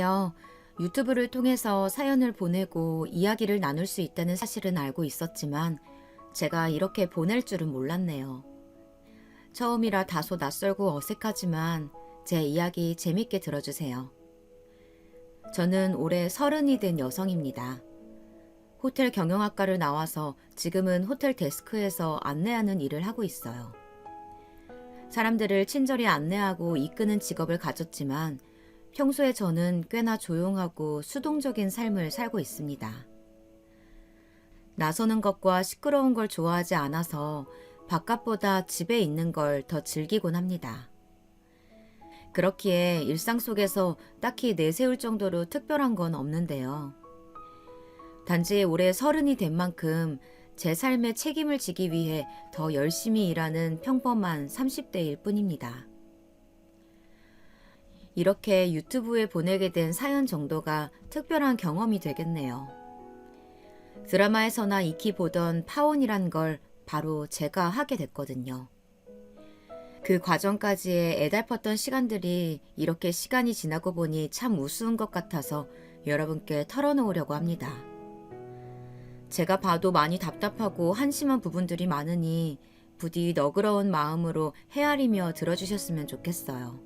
요. 유튜브를 통해서 사연을 보내고 이야기를 나눌 수 있다는 사실은 알고 있었지만 제가 이렇게 보낼 줄은 몰랐네요. 처음이라 다소 낯설고 어색하지만 제 이야기 재밌게 들어주세요. 저는 올해 30이 된 여성입니다. 호텔 경영학과를 나와서 지금은 호텔 데스크에서 안내하는 일을 하고 있어요. 사람들을 친절히 안내하고 이끄는 직업을 가졌지만 평소에 저는 꽤나 조용하고 수동적인 삶을 살고 있습니다. 나서는 것과 시끄러운 걸 좋아하지 않아서 바깥보다 집에 있는 걸 더 즐기곤 합니다. 그렇기에 일상 속에서 딱히 내세울 정도로 특별한 건 없는데요. 단지 올해 30이 된 만큼 제 삶에 책임을 지기 위해 더 열심히 일하는 평범한 30대일 뿐입니다. 이렇게 유튜브에 보내게 된 사연 정도가 특별한 경험이 되겠네요. 드라마에서나 익히 보던 파혼이란 걸 바로 제가 하게 됐거든요. 그 과정까지의 애달팠던 시간들이 이렇게 시간이 지나고 보니 참 우스운 것 같아서 여러분께 털어놓으려고 합니다. 제가 봐도 많이 답답하고 한심한 부분들이 많으니 부디 너그러운 마음으로 헤아리며 들어주셨으면 좋겠어요.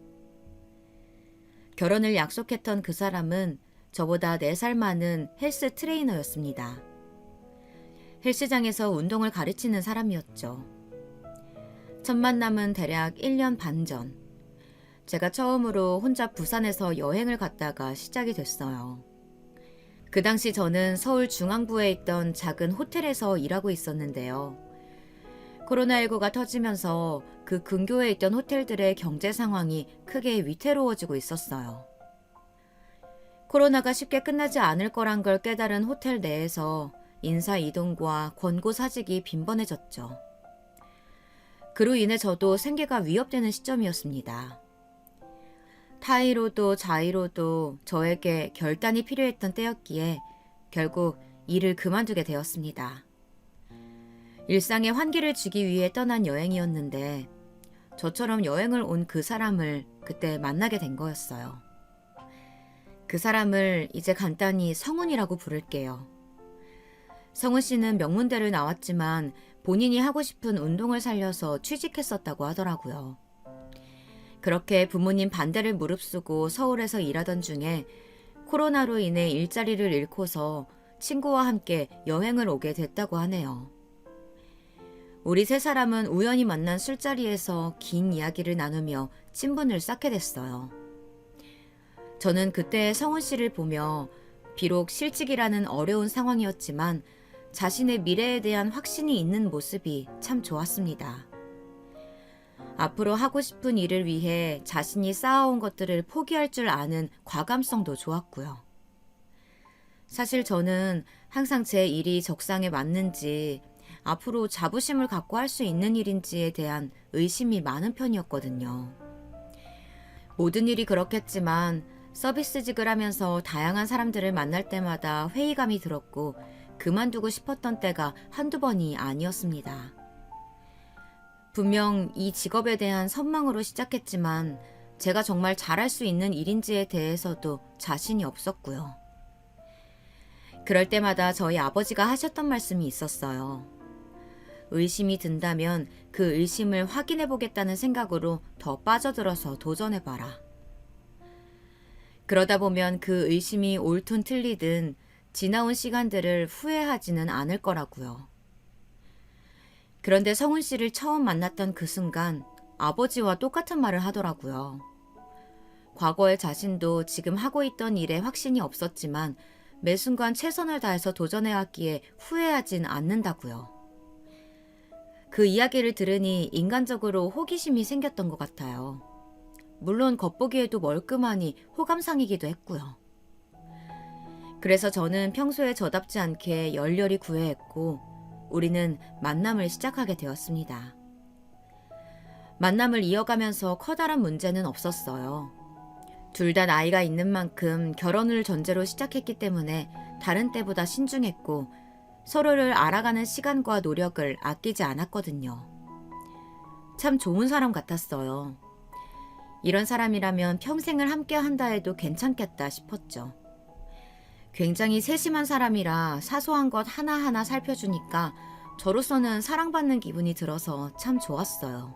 결혼을 약속했던 그 사람은 저보다 4살 많은 헬스 트레이너였습니다. 헬스장에서 운동을 가르치는 사람이었죠. 첫 만남은 대략 1년 반 전. 제가 처음으로 혼자 부산에서 여행을 갔다가 시작이 됐어요. 그 당시 저는 서울 중앙부에 있던 작은 호텔에서 일하고 있었는데요. 코로나19가 터지면서 그 근교에 있던 호텔들의 경제 상황이 크게 위태로워지고 있었어요. 코로나가 쉽게 끝나지 않을 거란 걸 깨달은 호텔 내에서 인사 이동과 권고 사직이 빈번해졌죠. 그로 인해 저도 생계가 위협되는 시점이었습니다. 타이로도 자이로도 저에게 결단이 필요했던 때였기에 결국 일을 그만두게 되었습니다. 일상에 환기를 주기 위해 떠난 여행이었는데 저처럼 여행을 온 그 사람을 그때 만나게 된 거였어요. 그 사람을 이제 간단히 성훈이라고 부를게요. 성훈 씨는 명문대를 나왔지만 본인이 하고 싶은 운동을 살려서 취직했었다고 하더라고요. 그렇게 부모님 반대를 무릅쓰고 서울에서 일하던 중에 코로나로 인해 일자리를 잃고서 친구와 함께 여행을 오게 됐다고 하네요. 우리 3사람은 우연히 만난 술자리에서 긴 이야기를 나누며 친분을 쌓게 됐어요. 저는 그때 성훈 씨를 보며 비록 실직이라는 어려운 상황이었지만 자신의 미래에 대한 확신이 있는 모습이 참 좋았습니다. 앞으로 하고 싶은 일을 위해 자신이 쌓아온 것들을 포기할 줄 아는 과감성도 좋았고요. 사실 저는 항상 제 일이 적성에 맞는지 앞으로 자부심을 갖고 할 수 있는 일인지에 대한 의심이 많은 편이었거든요. 모든 일이 그렇겠지만 서비스직을 하면서 다양한 사람들을 만날 때마다 회의감이 들었고 그만두고 싶었던 때가 한두 번이 아니었습니다. 분명 이 직업에 대한 선망으로 시작했지만 제가 정말 잘할 수 있는 일인지에 대해서도 자신이 없었고요. 그럴 때마다 저희 아버지가 하셨던 말씀이 있었어요. 의심이 든다면 그 의심을 확인해보겠다는 생각으로 더 빠져들어서 도전해봐라. 그러다 보면 그 의심이 옳든 틀리든 지나온 시간들을 후회하지는 않을 거라고요. 그런데 성훈 씨를 처음 만났던 그 순간 아버지와 똑같은 말을 하더라고요. 과거의 자신도 지금 하고 있던 일에 확신이 없었지만 매 순간 최선을 다해서 도전해왔기에 후회하진 않는다고요. 그 이야기를 들으니 인간적으로 호기심이 생겼던 것 같아요. 물론 겉보기에도 멀끔하니 호감상이기도 했고요. 그래서 저는 평소에 저답지 않게 열렬히 구애했고 우리는 만남을 시작하게 되었습니다. 만남을 이어가면서 커다란 문제는 없었어요. 둘 다 나이가 있는 만큼 결혼을 전제로 시작했기 때문에 다른 때보다 신중했고 서로를 알아가는 시간과 노력을 아끼지 않았거든요. 참 좋은 사람 같았어요. 이런 사람이라면 평생을 함께 한다 해도 괜찮겠다 싶었죠. 굉장히 세심한 사람이라 사소한 것 하나하나 살펴주니까 저로서는 사랑받는 기분이 들어서 참 좋았어요.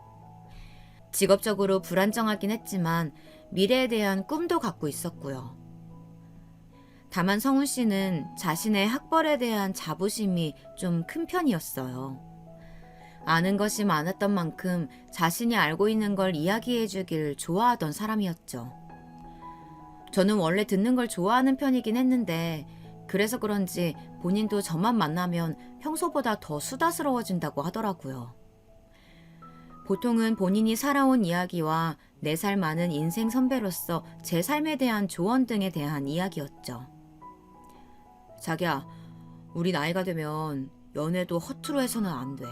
직업적으로 불안정하긴 했지만 미래에 대한 꿈도 갖고 있었고요. 다만 성훈 씨는 자신의 학벌에 대한 자부심이 좀 큰 편이었어요. 아는 것이 많았던 만큼 자신이 알고 있는 걸 이야기해 주길 좋아하던 사람이었죠. 저는 원래 듣는 걸 좋아하는 편이긴 했는데 그래서 그런지 본인도 저만 만나면 평소보다 더 수다스러워진다고 하더라고요. 보통은 본인이 살아온 이야기와 4살 많은 인생 선배로서 제 삶에 대한 조언 등에 대한 이야기였죠. 자기야, 우리 나이가 되면 연애도 허투루 해서는 안 돼.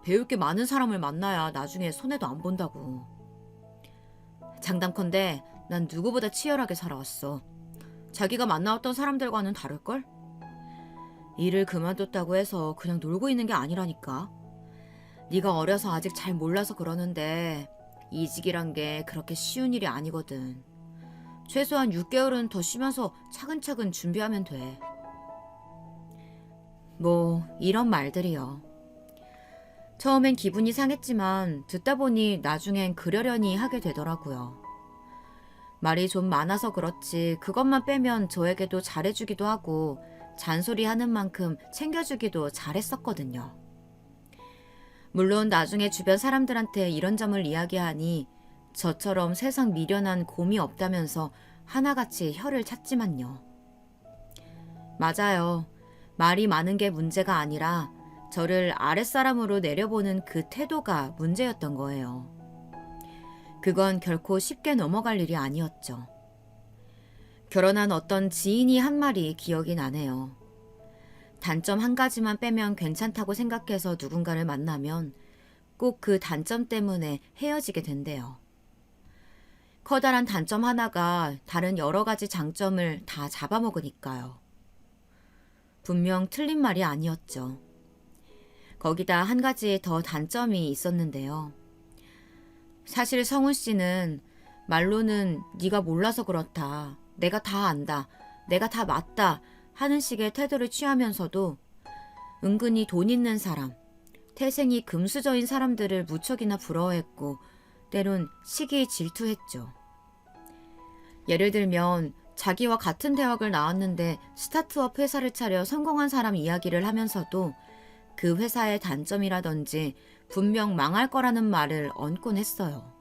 배울 게 많은 사람을 만나야 나중에 손해도 안 본다고. 장담컨대 난 누구보다 치열하게 살아왔어. 자기가 만나왔던 사람들과는 다를걸? 일을 그만뒀다고 해서 그냥 놀고 있는 게 아니라니까. 네가 어려서 아직 잘 몰라서 그러는데 이직이란 게 그렇게 쉬운 일이 아니거든. 최소한 6개월은 더 쉬면서 차근차근 준비하면 돼. 뭐 이런 말들이요. 처음엔 기분이 상했지만 듣다 보니 나중엔 그러려니 하게 되더라고요. 말이 좀 많아서 그렇지 그것만 빼면 저에게도 잘해주기도 하고 잔소리하는 만큼 챙겨주기도 잘했었거든요. 물론 나중에 주변 사람들한테 이런 점을 이야기하니 저처럼 세상 미련한 곰이 없다면서 하나같이 혀를 찼지만요. 맞아요. 말이 많은 게 문제가 아니라 저를 아랫사람으로 내려보는 그 태도가 문제였던 거예요. 그건 결코 쉽게 넘어갈 일이 아니었죠. 결혼한 어떤 지인이 한 말이 기억이 나네요. 단점 한 가지만 빼면 괜찮다고 생각해서 누군가를 만나면 꼭 그 단점 때문에 헤어지게 된대요. 커다란 단점 하나가 다른 여러 가지 장점을 다 잡아먹으니까요. 분명 틀린 말이 아니었죠. 거기다 한 가지 더 단점이 있었는데요. 사실 성훈 씨는 말로는 네가 몰라서 그렇다, 내가 다 안다, 내가 다 맞다 하는 식의 태도를 취하면서도 은근히 돈 있는 사람, 태생이 금수저인 사람들을 무척이나 부러워했고 때론 시기 질투했죠. 예를 들면 자기와 같은 대학을 나왔는데 스타트업 회사를 차려 성공한 사람 이야기를 하면서도 그 회사의 단점이라든지 분명 망할 거라는 말을 얹곤 했어요.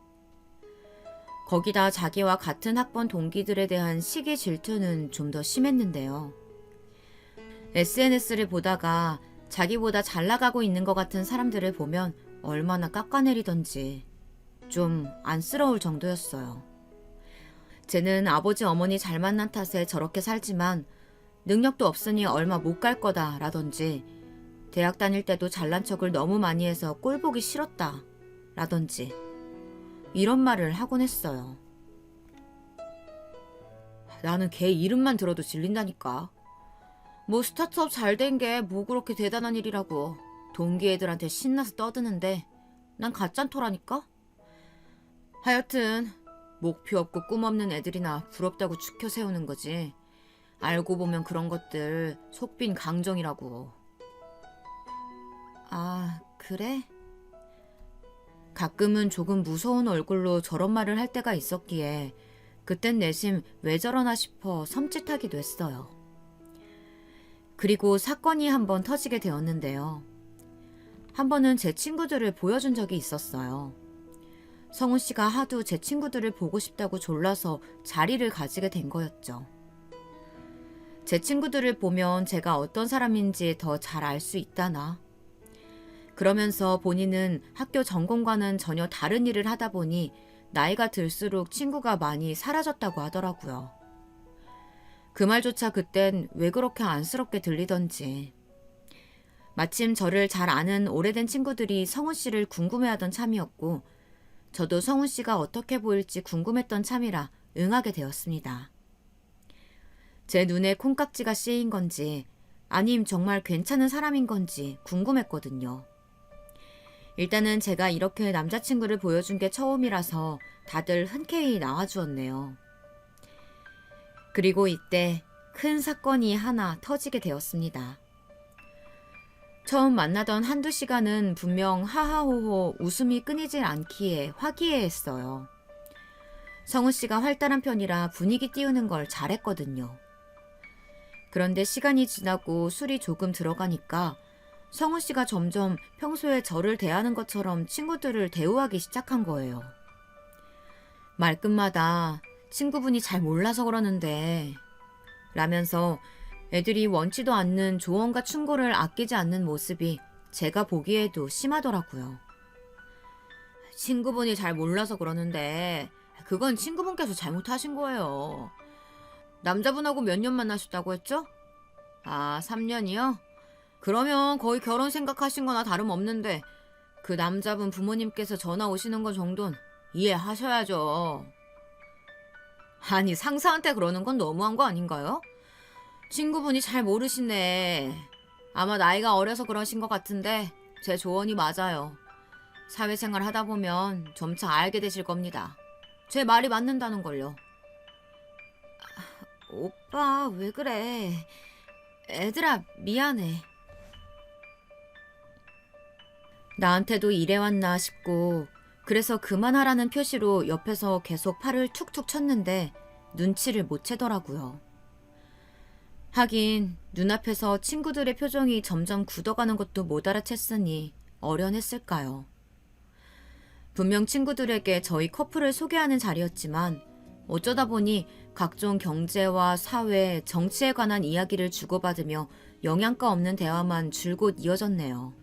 거기다 자기와 같은 학번 동기들에 대한 시기 질투는 좀 더 심했는데요. SNS를 보다가 자기보다 잘 나가고 있는 것 같은 사람들을 보면 얼마나 깎아내리던지 좀 안쓰러울 정도였어요. 쟤는 아버지 어머니 잘 만난 탓에 저렇게 살지만 능력도 없으니 얼마 못 갈 거다 라던지 대학 다닐 때도 잘난 척을 너무 많이 해서 꼴 보기 싫었다 라던지 이런 말을 하곤 했어요. 나는 걔 이름만 들어도 질린다니까. 뭐 스타트업 잘 된 게 뭐 그렇게 대단한 일이라고 동기 애들한테 신나서 떠드는데 난 가짠토라니까? 하여튼 목표 없고 꿈 없는 애들이나 부럽다고 추켜 세우는 거지. 알고 보면 그런 것들 속빈 강정이라고. 아, 그래? 가끔은 조금 무서운 얼굴로 저런 말을 할 때가 있었기에 그땐 내심 왜 저러나 싶어 섬찟하기도 했어요. 그리고 사건이 한번 터지게 되었는데요. 한 번은 제 친구들을 보여준 적이 있었어요. 성훈 씨가 하도 제 친구들을 보고 싶다고 졸라서 자리를 가지게 된 거였죠. 제 친구들을 보면 제가 어떤 사람인지 더 잘 알 수 있다나. 그러면서 본인은 학교 전공과는 전혀 다른 일을 하다 보니 나이가 들수록 친구가 많이 사라졌다고 하더라고요. 그 말조차 그땐 왜 그렇게 안쓰럽게 들리던지. 마침 저를 잘 아는 오래된 친구들이 성훈 씨를 궁금해하던 참이었고 저도 성훈 씨가 어떻게 보일지 궁금했던 참이라 응하게 되었습니다. 제 눈에 콩깍지가 씌인 건지 아님 정말 괜찮은 사람인 건지 궁금했거든요. 일단은 제가 이렇게 남자친구를 보여준 게 처음이라서 다들 흔쾌히 나와주었네요. 그리고 이때 큰 사건이 하나 터지게 되었습니다. 처음 만나던 한두 시간은 분명 하하호호 웃음이 끊이질 않기에 화기애애했어요. 성우 씨가 활달한 편이라 분위기 띄우는 걸 잘했거든요. 그런데 시간이 지나고 술이 조금 들어가니까 성우 씨가 점점 평소에 저를 대하는 것처럼 친구들을 대우하기 시작한 거예요. 말끝마다 친구분이 잘 몰라서 그러는데 라면서 애들이 원치도 않는 조언과 충고를 아끼지 않는 모습이 제가 보기에도 심하더라고요. 친구분이 잘 몰라서 그러는데 그건 친구분께서 잘못하신 거예요. 남자분하고 몇 년 만나셨다고 했죠? 아, 3년이요? 그러면 거의 결혼 생각하신 거나 다름없는데 그 남자분 부모님께서 전화 오시는 거 정도는 이해하셔야죠. 아니, 상사한테 그러는 건 너무한 거 아닌가요? 친구분이 잘 모르시네. 아마 나이가 어려서 그러신 것 같은데 제 조언이 맞아요. 사회생활 하다 보면 점차 알게 되실 겁니다. 제 말이 맞는다는 걸요. 오빠, 왜 그래? 애들아, 미안해. 나한테도 이래왔나 싶고 그래서 그만하라는 표시로 옆에서 계속 팔을 툭툭 쳤는데 눈치를 못 채더라고요. 하긴 눈앞에서 친구들의 표정이 점점 굳어가는 것도 못 알아챘으니 어련했을까요. 분명 친구들에게 저희 커플을 소개하는 자리였지만 어쩌다 보니 각종 경제와 사회, 정치에 관한 이야기를 주고받으며 영양가 없는 대화만 줄곧 이어졌네요.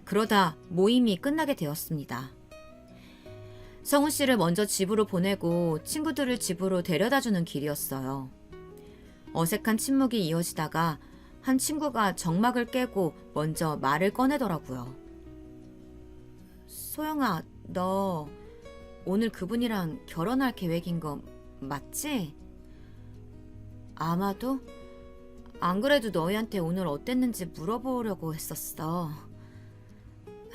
그러다 모임이 끝나게 되었습니다. 성훈 씨를 먼저 집으로 보내고 친구들을 집으로 데려다주는 길이었어요. 어색한 침묵이 이어지다가 한 친구가 정막을 깨고 먼저 말을 꺼내더라고요. 소영아, 너 오늘 그분이랑 결혼할 계획인 거 맞지? 아마도? 안 그래도 너희한테 오늘 어땠는지 물어보려고 했었어.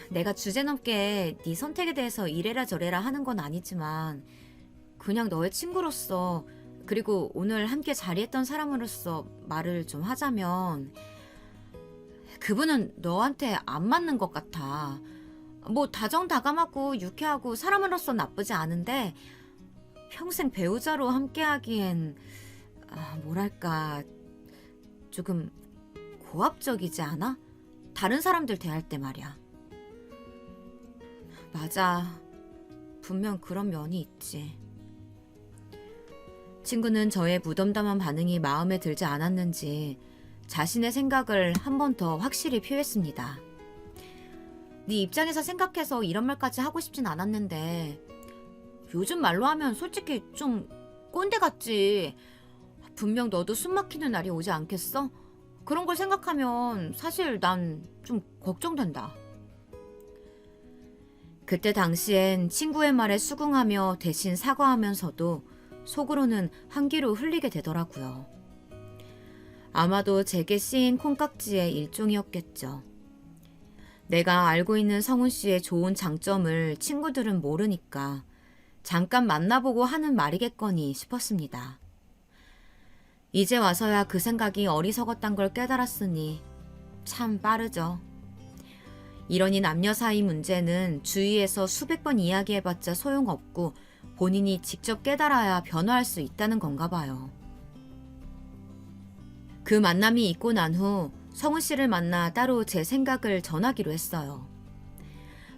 내가 주제넘게 네 선택에 대해서 이래라 저래라 하는 건 아니지만 그냥 너의 친구로서 그리고 오늘 함께 자리했던 사람으로서 말을 좀 하자면 그분은 너한테 안 맞는 것 같아. 뭐 다정다감하고 유쾌하고 사람으로서 나쁘지 않은데 평생 배우자로 함께하기엔 뭐랄까 조금 고압적이지 않아? 다른 사람들 대할 때 말이야. 맞아. 분명 그런 면이 있지. 친구는 저의 무덤덤한 반응이 마음에 들지 않았는지 자신의 생각을 한 번 더 확실히 표했습니다. 네 입장에서 생각해서 이런 말까지 하고 싶진 않았는데 요즘 말로 하면 솔직히 좀 꼰대 같지. 분명 너도 숨 막히는 날이 오지 않겠어? 그런 걸 생각하면 사실 난 좀 걱정된다. 그때 당시엔 친구의 말에 수긍하며 대신 사과하면서도 속으로는 한기로 흘리게 되더라고요. 아마도 제게 씌인 콩깍지의 일종이었겠죠. 내가 알고 있는 성훈 씨의 좋은 장점을 친구들은 모르니까 잠깐 만나보고 하는 말이겠거니 싶었습니다. 이제 와서야 그 생각이 어리석었단 걸 깨달았으니 참 빠르죠. 이러니 남녀 사이 문제는 주위에서 수백 번 이야기해봤자 소용없고 본인이 직접 깨달아야 변화할 수 있다는 건가 봐요. 그 만남이 있고 난 후 성훈 씨를 만나 따로 제 생각을 전하기로 했어요.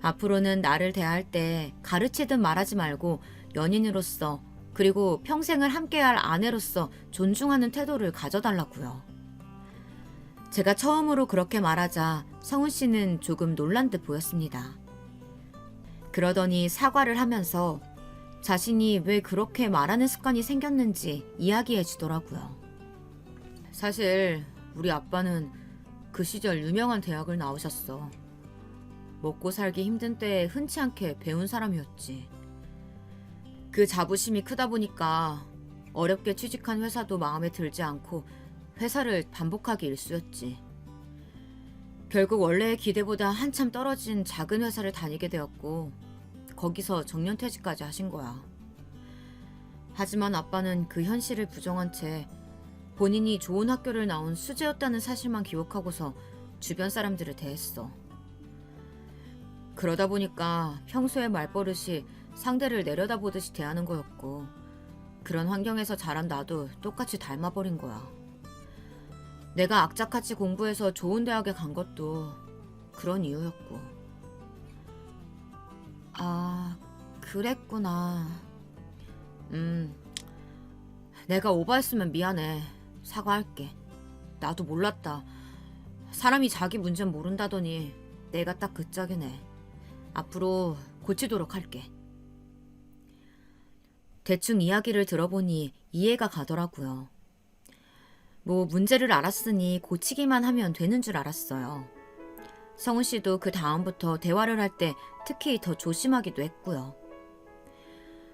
앞으로는 나를 대할 때 가르치듯 말하지 말고 연인으로서 그리고 평생을 함께할 아내로서 존중하는 태도를 가져달라고요. 제가 처음으로 그렇게 말하자 성훈 씨는 조금 놀란 듯 보였습니다. 그러더니 사과를 하면서 자신이 왜 그렇게 말하는 습관이 생겼는지 이야기해 주더라고요. 사실 우리 아빠는 그 시절 유명한 대학을 나오셨어. 먹고 살기 힘든 때에 흔치 않게 배운 사람이었지. 그 자부심이 크다 보니까 어렵게 취직한 회사도 마음에 들지 않고 회사를 반복하기 일쑤였지. 결국 원래의 기대보다 한참 떨어진 작은 회사를 다니게 되었고 거기서 정년퇴직까지 하신 거야. 하지만 아빠는 그 현실을 부정한 채 본인이 좋은 학교를 나온 수재였다는 사실만 기억하고서 주변 사람들을 대했어. 그러다 보니까 평소의 말버릇이 상대를 내려다보듯이 대하는 거였고 그런 환경에서 자란 나도 똑같이 닮아버린 거야. 내가 악착같이 공부해서 좋은 대학에 간 것도 그런 이유였고. 아, 그랬구나. 내가 오버했으면 미안해. 사과할게. 나도 몰랐다. 사람이 자기 문제는 모른다더니 내가 딱 그 짝이네. 앞으로 고치도록 할게. 대충 이야기를 들어보니 이해가 가더라고요. 뭐 문제를 알았으니 고치기만 하면 되는 줄 알았어요. 성훈 씨도 그 다음부터 대화를 할 때 특히 더 조심하기도 했고요.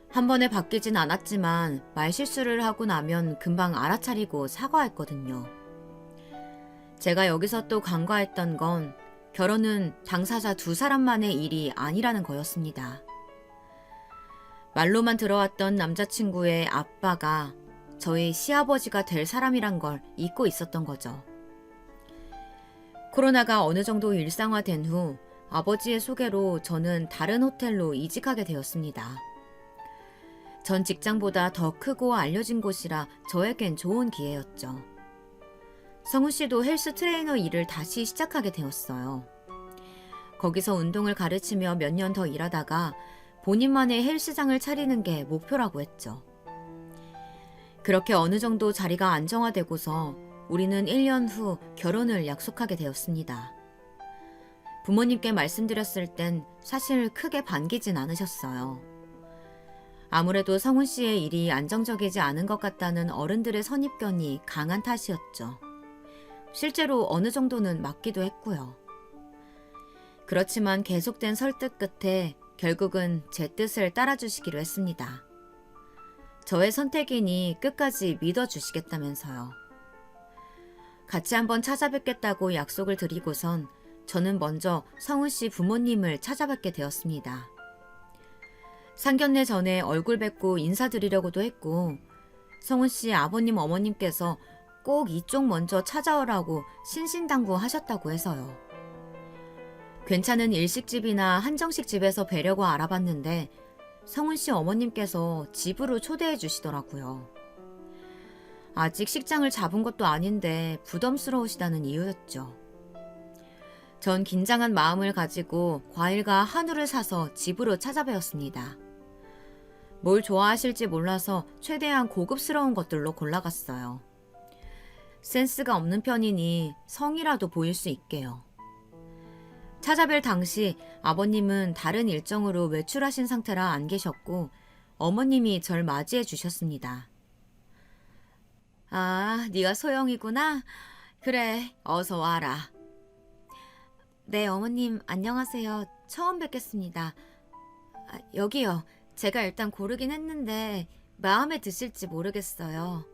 한 번에 바뀌진 않았지만 말실수를 하고 나면 금방 알아차리고 사과했거든요. 제가 여기서 또 간과했던 건 결혼은 당사자 두 사람만의 일이 아니라는 거였습니다. 말로만 들어왔던 남자친구의 아빠가 저희 시아버지가 될 사람이란 걸 잊고 있었던 거죠. 코로나가 어느 정도 일상화된 후 아버지의 소개로 저는 다른 호텔로 이직하게 되었습니다. 전 직장보다 더 크고 알려진 곳이라 저에겐 좋은 기회였죠. 성훈 씨도 헬스 트레이너 일을 다시 시작하게 되었어요. 거기서 운동을 가르치며 몇 년 더 일하다가 본인만의 헬스장을 차리는 게 목표라고 했죠. 그렇게 어느 정도 자리가 안정화되고서 우리는 1년 후 결혼을 약속하게 되었습니다. 부모님께 말씀드렸을 땐 사실 크게 반기진 않으셨어요. 아무래도 성훈 씨의 일이 안정적이지 않은 것 같다는 어른들의 선입견이 강한 탓이었죠. 실제로 어느 정도는 맞기도 했고요. 그렇지만 계속된 설득 끝에 결국은 제 뜻을 따라주시기로 했습니다. 저의 선택이니 끝까지 믿어주시겠다면서요. 같이 한번 찾아뵙겠다고 약속을 드리고선 저는 먼저 성훈 씨 부모님을 찾아뵙게 되었습니다. 상견례 전에 얼굴 뵙고 인사드리려고도 했고 성훈 씨 아버님 어머님께서 꼭 이쪽 먼저 찾아오라고 신신당부하셨다고 해서요. 괜찮은 일식집이나 한정식 집에서 뵈려고 알아봤는데 성훈 씨 어머님께서 집으로 초대해 주시더라고요. 아직 식장을 잡은 것도 아닌데 부담스러우시다는 이유였죠. 전 긴장한 마음을 가지고 과일과 한우를 사서 집으로 찾아뵈었습니다. 뭘 좋아하실지 몰라서 최대한 고급스러운 것들로 골라갔어요. 센스가 없는 편이니 성이라도 보일 수 있게요. 찾아뵐 당시 아버님은 다른 일정으로 외출하신 상태라 안 계셨고 어머님이 절 맞이해 주셨습니다. 아, 네가 소영이구나? 그래, 어서 와라. 네, 어머님 안녕하세요. 처음 뵙겠습니다. 여기요. 제가 일단 고르긴 했는데 마음에 드실지 모르겠어요.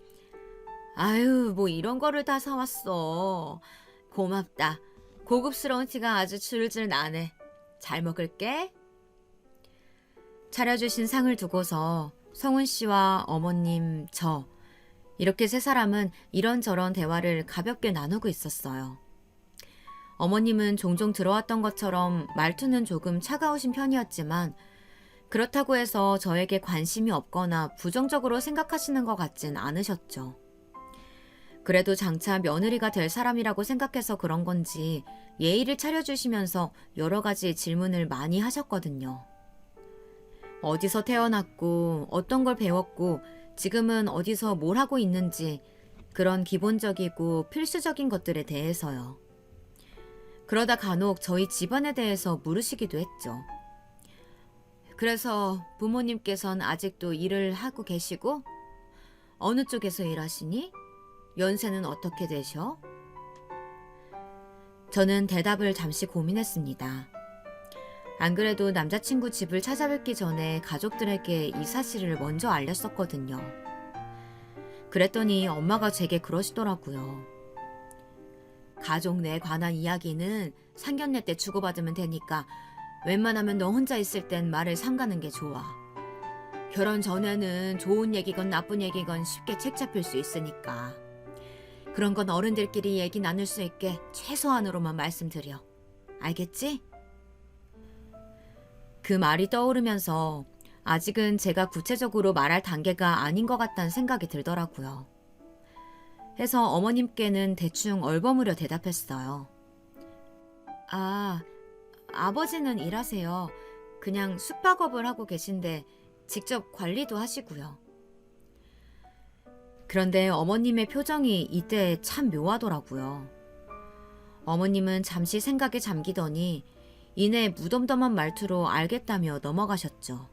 아유, 뭐 이런 거를 다 사왔어. 고맙다. 고급스러운 티가 아주 줄줄 나네. 잘 먹을게. 차려주신 상을 두고서 성훈 씨와 어머님, 저 이렇게 세 사람은 이런저런 대화를 가볍게 나누고 있었어요. 어머님은 종종 들어왔던 것처럼 말투는 조금 차가우신 편이었지만 그렇다고 해서 저에게 관심이 없거나 부정적으로 생각하시는 것 같진 않으셨죠. 그래도 장차 며느리가 될 사람이라고 생각해서 그런 건지 예의를 차려주시면서 여러 가지 질문을 많이 하셨거든요. 어디서 태어났고 어떤 걸 배웠고 지금은 어디서 뭘 하고 있는지 그런 기본적이고 필수적인 것들에 대해서요. 그러다 간혹 저희 집안에 대해서 물으시기도 했죠. 그래서 부모님께서는 아직도 일을 하고 계시고 어느 쪽에서 일하시니? 연세는 어떻게 되셔? 저는 대답을 잠시 고민했습니다. 안 그래도 남자친구 집을 찾아뵙기 전에 가족들에게 이 사실을 먼저 알렸었거든요. 그랬더니 엄마가 제게 그러시더라고요. 가족 내 관한 이야기는 상견례 때 주고받으면 되니까 웬만하면 너 혼자 있을 땐 말을 삼가는 게 좋아. 결혼 전에는 좋은 얘기건 나쁜 얘기건 쉽게 책 잡힐 수 있으니까. 그런 건 어른들끼리 얘기 나눌 수 있게 최소한으로만 말씀드려. 알겠지? 그 말이 떠오르면서 아직은 제가 구체적으로 말할 단계가 아닌 것 같다는 생각이 들더라고요. 해서 어머님께는 대충 얼버무려 대답했어요. 아, 아버지는 일하세요. 그냥 숙박업을 하고 계신데 직접 관리도 하시고요. 그런데 어머님의 표정이 이때 참 묘하더라고요. 어머님은 잠시 생각에 잠기더니 이내 무덤덤한 말투로 알겠다며 넘어가셨죠.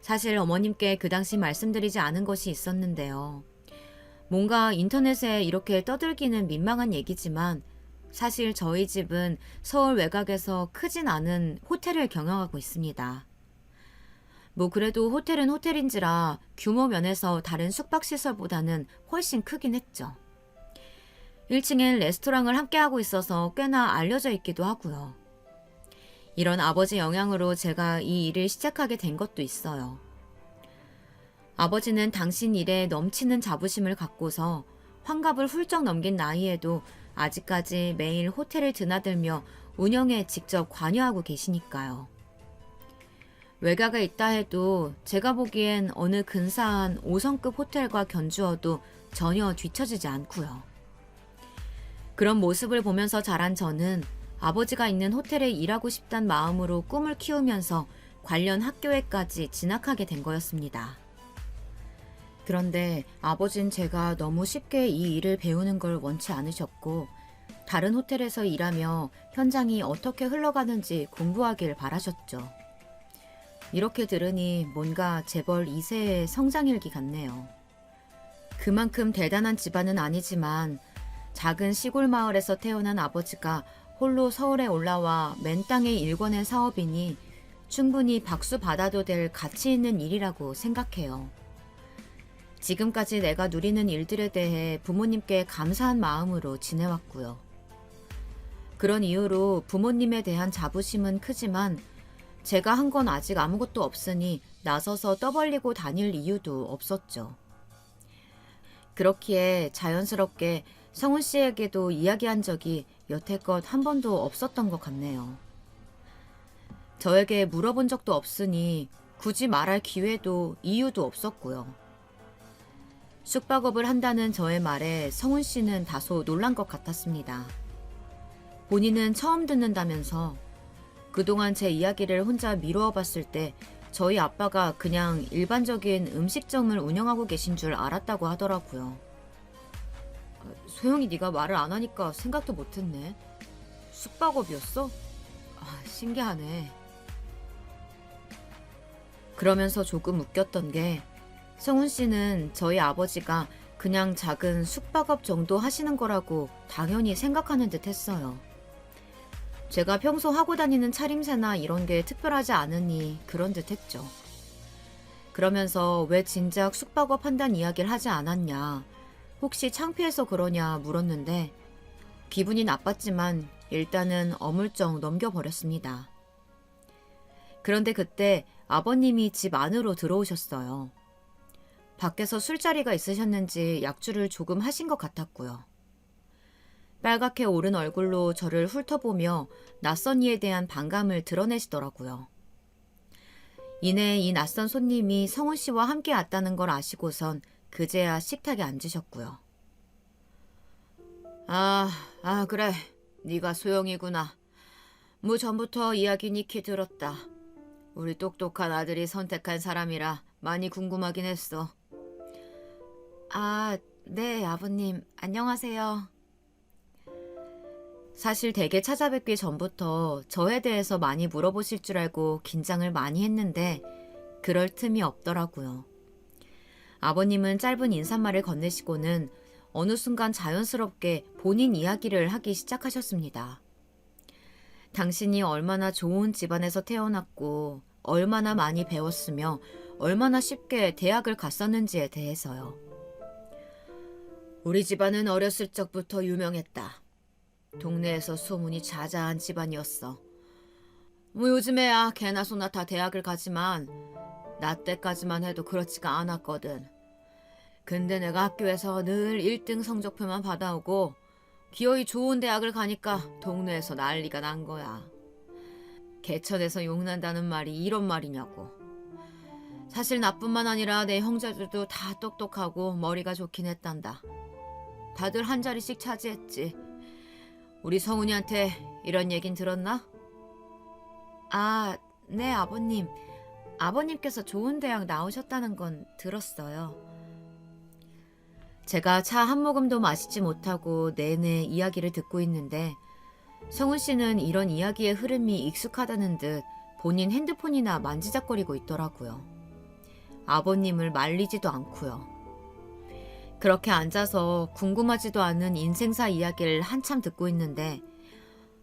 사실 어머님께 그 당시 말씀드리지 않은 것이 있었는데요. 뭔가 인터넷에 이렇게 떠들기는 민망한 얘기지만 사실 저희 집은 서울 외곽에서 크진 않은 호텔을 경영하고 있습니다. 뭐 그래도 호텔은 호텔인지라 규모 면에서 다른 숙박시설보다는 훨씬 크긴 했죠. 1층엔 레스토랑을 함께하고 있어서 꽤나 알려져 있기도 하고요. 이런 아버지 영향으로 제가 이 일을 시작하게 된 것도 있어요. 아버지는 당신 일에 넘치는 자부심을 갖고서 환갑을 훌쩍 넘긴 나이에도 아직까지 매일 호텔을 드나들며 운영에 직접 관여하고 계시니까요. 외가가 있다 해도 제가 보기엔 어느 근사한 5성급 호텔과 견주어도 전혀 뒤처지지 않고요. 그런 모습을 보면서 자란 저는 아버지가 있는 호텔에 일하고 싶단 마음으로 꿈을 키우면서 관련 학교에까지 진학하게 된 거였습니다. 그런데 아버진 제가 너무 쉽게 이 일을 배우는 걸 원치 않으셨고 다른 호텔에서 일하며 현장이 어떻게 흘러가는지 공부하길 바라셨죠. 이렇게 들으니 뭔가 재벌 2세의 성장일기 같네요. 그만큼 대단한 집안은 아니지만 작은 시골 마을에서 태어난 아버지가 홀로 서울에 올라와 맨 땅에 일궈낸 사업이니 충분히 박수 받아도 될 가치 있는 일이라고 생각해요. 지금까지 내가 누리는 일들에 대해 부모님께 감사한 마음으로 지내왔고요. 그런 이유로 부모님에 대한 자부심은 크지만 제가 한 건 아직 아무것도 없으니 나서서 떠벌리고 다닐 이유도 없었죠. 그렇기에 자연스럽게 성훈 씨에게도 이야기한 적이 여태껏 한 번도 없었던 것 같네요. 저에게 물어본 적도 없으니 굳이 말할 기회도 이유도 없었고요. 숙박업을 한다는 저의 말에 성훈 씨는 다소 놀란 것 같았습니다. 본인은 처음 듣는다면서 그동안 제 이야기를 혼자 미루어 봤을 때 저희 아빠가 그냥 일반적인 음식점을 운영하고 계신 줄 알았다고 하더라고요. 소영이 네가 말을 안 하니까 생각도 못했네. 숙박업이었어? 신기하네. 그러면서 조금 웃겼던 게 성훈 씨는 저희 아버지가 그냥 작은 숙박업 정도 하시는 거라고 당연히 생각하는 듯 했어요. 제가 평소 하고 다니는 차림새나 이런 게 특별하지 않으니 그런 듯 했죠. 그러면서 왜 진작 숙박업 한다는 이야기를 하지 않았냐, 혹시 창피해서 그러냐 물었는데 기분이 나빴지만 일단은 어물쩍 넘겨버렸습니다. 그런데 그때 아버님이 집 안으로 들어오셨어요. 밖에서 술자리가 있으셨는지 약주를 조금 하신 것 같았고요. 빨갛게 오른 얼굴로 저를 훑어보며 낯선 이에 대한 반감을 드러내시더라고요. 이내 이 낯선 손님이 성훈 씨와 함께 왔다는 걸 아시고선 그제야 식탁에 앉으셨고요. 그래. 네가 소영이구나. 뭐 전부터 이야기 니키 들었다. 우리 똑똑한 아들이 선택한 사람이라 많이 궁금하긴 했어. 네, 아버님. 안녕하세요. 사실 댁에 찾아뵙기 전부터 저에 대해서 많이 물어보실 줄 알고 긴장을 많이 했는데 그럴 틈이 없더라고요. 아버님은 짧은 인사말을 건네시고는 어느 순간 자연스럽게 본인 이야기를 하기 시작하셨습니다. 당신이 얼마나 좋은 집안에서 태어났고 얼마나 많이 배웠으며 얼마나 쉽게 대학을 갔었는지에 대해서요. 우리 집안은 어렸을 적부터 유명했다. 동네에서 소문이 자자한 집안이었어. 뭐 요즘에야 개나 소나 다 대학을 가지만 나 때까지만 해도 그렇지가 않았거든. 근데 내가 학교에서 늘 1등 성적표만 받아오고 기어이 좋은 대학을 가니까 동네에서 난리가 난 거야. 개천에서 용난다는 말이 이런 말이냐고. 사실 나뿐만 아니라 내 형제들도 다 똑똑하고 머리가 좋긴 했단다. 다들 한 자리씩 차지했지. 우리 성훈이한테 이런 얘긴 들었나? 아, 네, 아버님. 아버님께서 좋은 대학 나오셨다는 건 들었어요. 제가 차 한 모금도 마시지 못하고 내내 이야기를 듣고 있는데 성훈 씨는 이런 이야기의 흐름이 익숙하다는 듯 본인 핸드폰이나 만지작거리고 있더라고요. 아버님을 말리지도 않고요. 그렇게 앉아서 궁금하지도 않은 인생사 이야기를 한참 듣고 있는데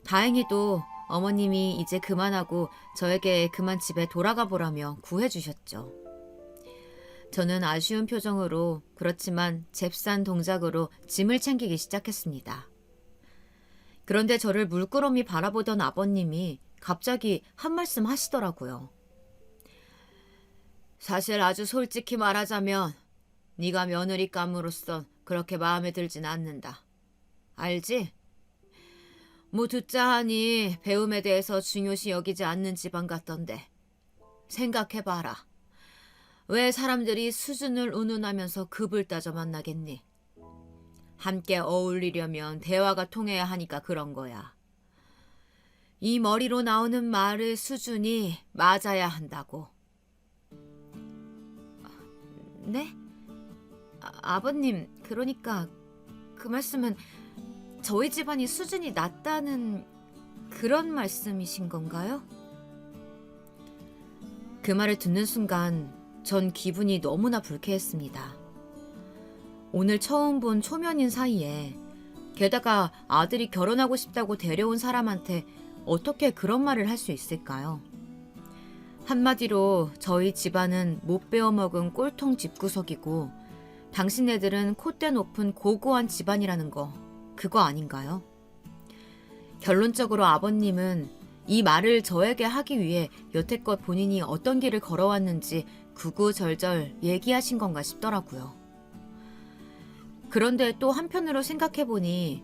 다행히도 어머님이 이제 그만하고 저에게 그만 집에 돌아가 보라며 구해주셨죠. 저는 아쉬운 표정으로 그렇지만 잽싼 동작으로 짐을 챙기기 시작했습니다. 그런데 저를 물끄러미 바라보던 아버님이 갑자기 한 말씀 하시더라고요. 사실 아주 솔직히 말하자면 네가 며느리감으로선 그렇게 마음에 들진 않는다. 알지? 뭐 듣자 하니 배움에 대해서 중요시 여기지 않는 집안 같던데. 생각해봐라. 왜 사람들이 수준을 운운하면서 급을 따져 만나겠니? 함께 어울리려면 대화가 통해야 하니까 그런 거야. 이 머리로 나오는 말의 수준이 맞아야 한다고. 네? 아버님, 그러니까 그 말씀은 저희 집안이 수준이 낮다는 그런 말씀이신 건가요? 그 말을 듣는 순간 전 기분이 너무나 불쾌했습니다. 오늘 처음 본 초면인 사이에 게다가 아들이 결혼하고 싶다고 데려온 사람한테 어떻게 그런 말을 할 수 있을까요? 한마디로 저희 집안은 못 베어먹은 꼴통 집구석이고 당신네들은 콧대 높은 고고한 집안이라는 거 그거 아닌가요? 결론적으로 아버님은 이 말을 저에게 하기 위해 여태껏 본인이 어떤 길을 걸어왔는지 구구절절 얘기하신 건가 싶더라고요. 그런데 또 한편으로 생각해보니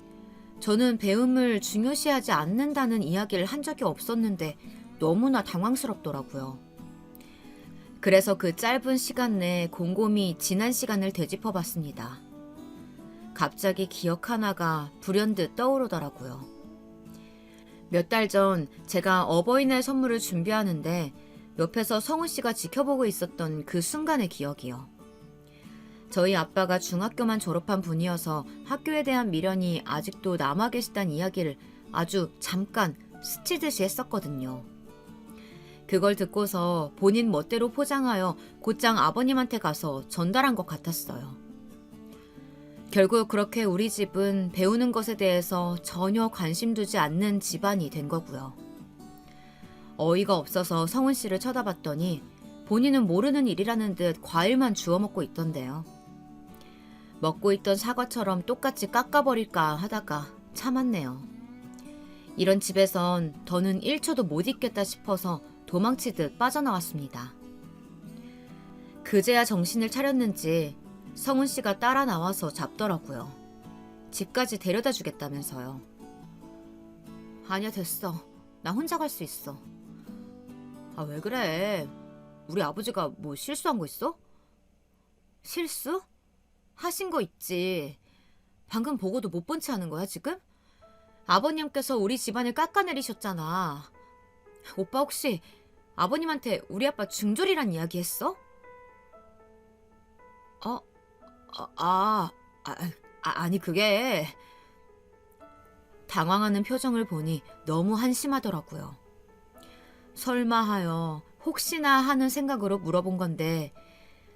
저는 배움을 중요시하지 않는다는 이야기를 한 적이 없었는데 너무나 당황스럽더라고요. 그래서 그 짧은 시간 내에 곰곰이 지난 시간을 되짚어봤습니다. 갑자기 기억 하나가 불현듯 떠오르더라고요. 몇 달 전 제가 어버이날 선물을 준비하는데 옆에서 성훈 씨가 지켜보고 있었던 그 순간의 기억이요. 저희 아빠가 중학교만 졸업한 분이어서 학교에 대한 미련이 아직도 남아 계시다는 이야기를 아주 잠깐 스치듯이 했었거든요. 그걸 듣고서 본인 멋대로 포장하여 곧장 아버님한테 가서 전달한 것 같았어요. 결국 그렇게 우리 집은 배우는 것에 대해서 전혀 관심 두지 않는 집안이 된 거고요. 어이가 없어서 성훈 씨를 쳐다봤더니 본인은 모르는 일이라는 듯 과일만 주워 먹고 있던데요. 먹고 있던 사과처럼 똑같이 깎아버릴까 하다가 참았네요. 이런 집에선 더는 1초도 못 있겠다 싶어서 도망치듯 빠져나왔습니다. 그제야 정신을 차렸는지 성훈 씨가 따라 나와서 잡더라고요. 집까지 데려다 주겠다면서요. 아니야, 됐어. 나 혼자 갈 수 있어. 아, 왜 그래? 우리 아버지가 뭐 실수한 거 있어? 실수? 하신 거 있지. 방금 보고도 못 본 채 하는 거야, 지금? 아버님께서 우리 집안을 깎아내리셨잖아. 오빠 혹시 아버님한테 우리 아빠 중졸이란 이야기 했어? 아니 그게... 당황하는 표정을 보니 너무 한심하더라고요. 설마 하여 혹시나 하는 생각으로 물어본 건데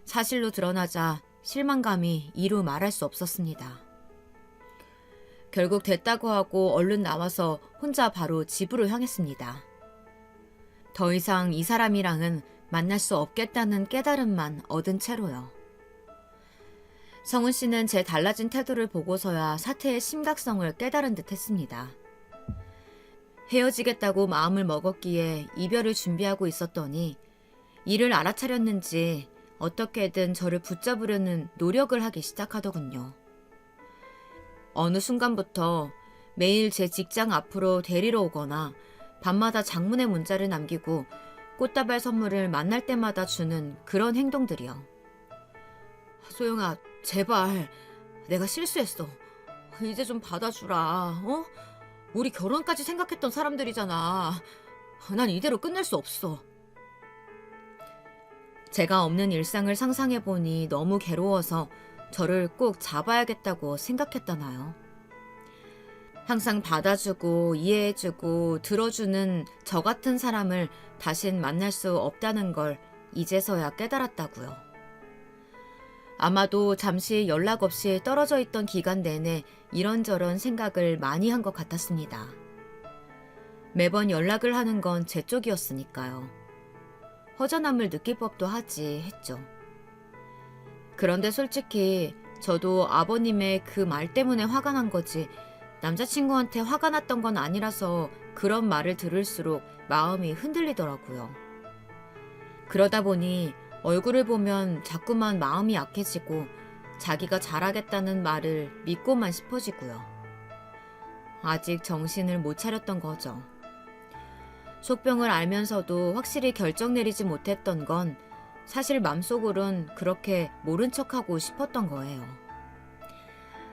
사실로 드러나자 실망감이 이루 말할 수 없었습니다. 결국 됐다고 하고 얼른 나와서 혼자 바로 집으로 향했습니다. 더 이상 이 사람이랑은 만날 수 없겠다는 깨달음만 얻은 채로요. 성훈 씨는 제 달라진 태도를 보고서야 사태의 심각성을 깨달은 듯 했습니다. 헤어지겠다고 마음을 먹었기에 이별을 준비하고 있었더니 이를 알아차렸는지 어떻게든 저를 붙잡으려는 노력을 하기 시작하더군요. 어느 순간부터 매일 제 직장 앞으로 데리러 오거나 밤마다 장문의 문자를 남기고 꽃다발 선물을 만날 때마다 주는 그런 행동들이요. 소영아, 제발. 내가 실수했어. 이제 좀 받아주라. 어? 우리 결혼까지 생각했던 사람들이잖아. 난 이대로 끝낼 수 없어. 제가 없는 일상을 상상해보니 너무 괴로워서 저를 꼭 잡아야겠다고 생각했다나요. 항상 받아주고 이해해주고 들어주는 저 같은 사람을 다신 만날 수 없다는 걸 이제서야 깨달았다고요. 아마도 잠시 연락 없이 떨어져 있던 기간 내내 이런저런 생각을 많이 한 것 같았습니다. 매번 연락을 하는 건 제 쪽이었으니까요. 허전함을 느낄 법도 하지 했죠. 그런데 솔직히 저도 아버님의 그 말 때문에 화가 난 거지 남자친구한테 화가 났던 건 아니라서 그런 말을 들을수록 마음이 흔들리더라고요. 그러다 보니 얼굴을 보면 자꾸만 마음이 약해지고 자기가 잘하겠다는 말을 믿고만 싶어지고요. 아직 정신을 못 차렸던 거죠. 속병을 알면서도 확실히 결정 내리지 못했던 건 사실 맘속으론 그렇게 모른 척하고 싶었던 거예요.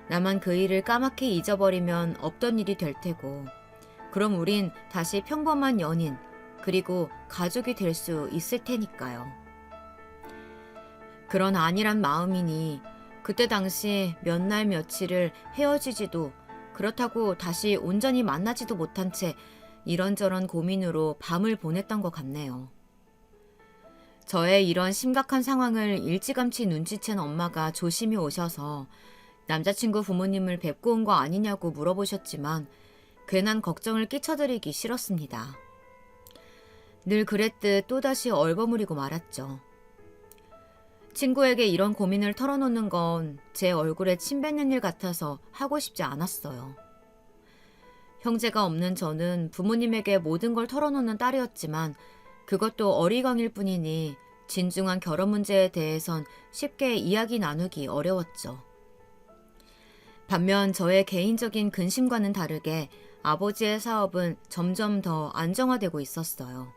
나만 그 일을 까맣게 잊어버리면 없던 일이 될 테고 그럼 우린 다시 평범한 연인 그리고 가족이 될 수 있을 테니까요. 그런 안일한 마음이니 그때 당시 몇 날 며칠을 헤어지지도 그렇다고 다시 온전히 만나지도 못한 채 이런저런 고민으로 밤을 보냈던 것 같네요. 저의 이런 심각한 상황을 일찌감치 눈치챈 엄마가 조심히 오셔서 남자친구 부모님을 뵙고 온 거 아니냐고 물어보셨지만 괜한 걱정을 끼쳐드리기 싫었습니다. 늘 그랬듯 또다시 얼버무리고 말았죠. 친구에게 이런 고민을 털어놓는 건 제 얼굴에 침 뱉는 일 같아서 하고 싶지 않았어요. 형제가 없는 저는 부모님에게 모든 걸 털어놓는 딸이었지만 그것도 어리광일 뿐이니 진중한 결혼 문제에 대해선 쉽게 이야기 나누기 어려웠죠. 반면 저의 개인적인 근심과는 다르게 아버지의 사업은 점점 더 안정화되고 있었어요.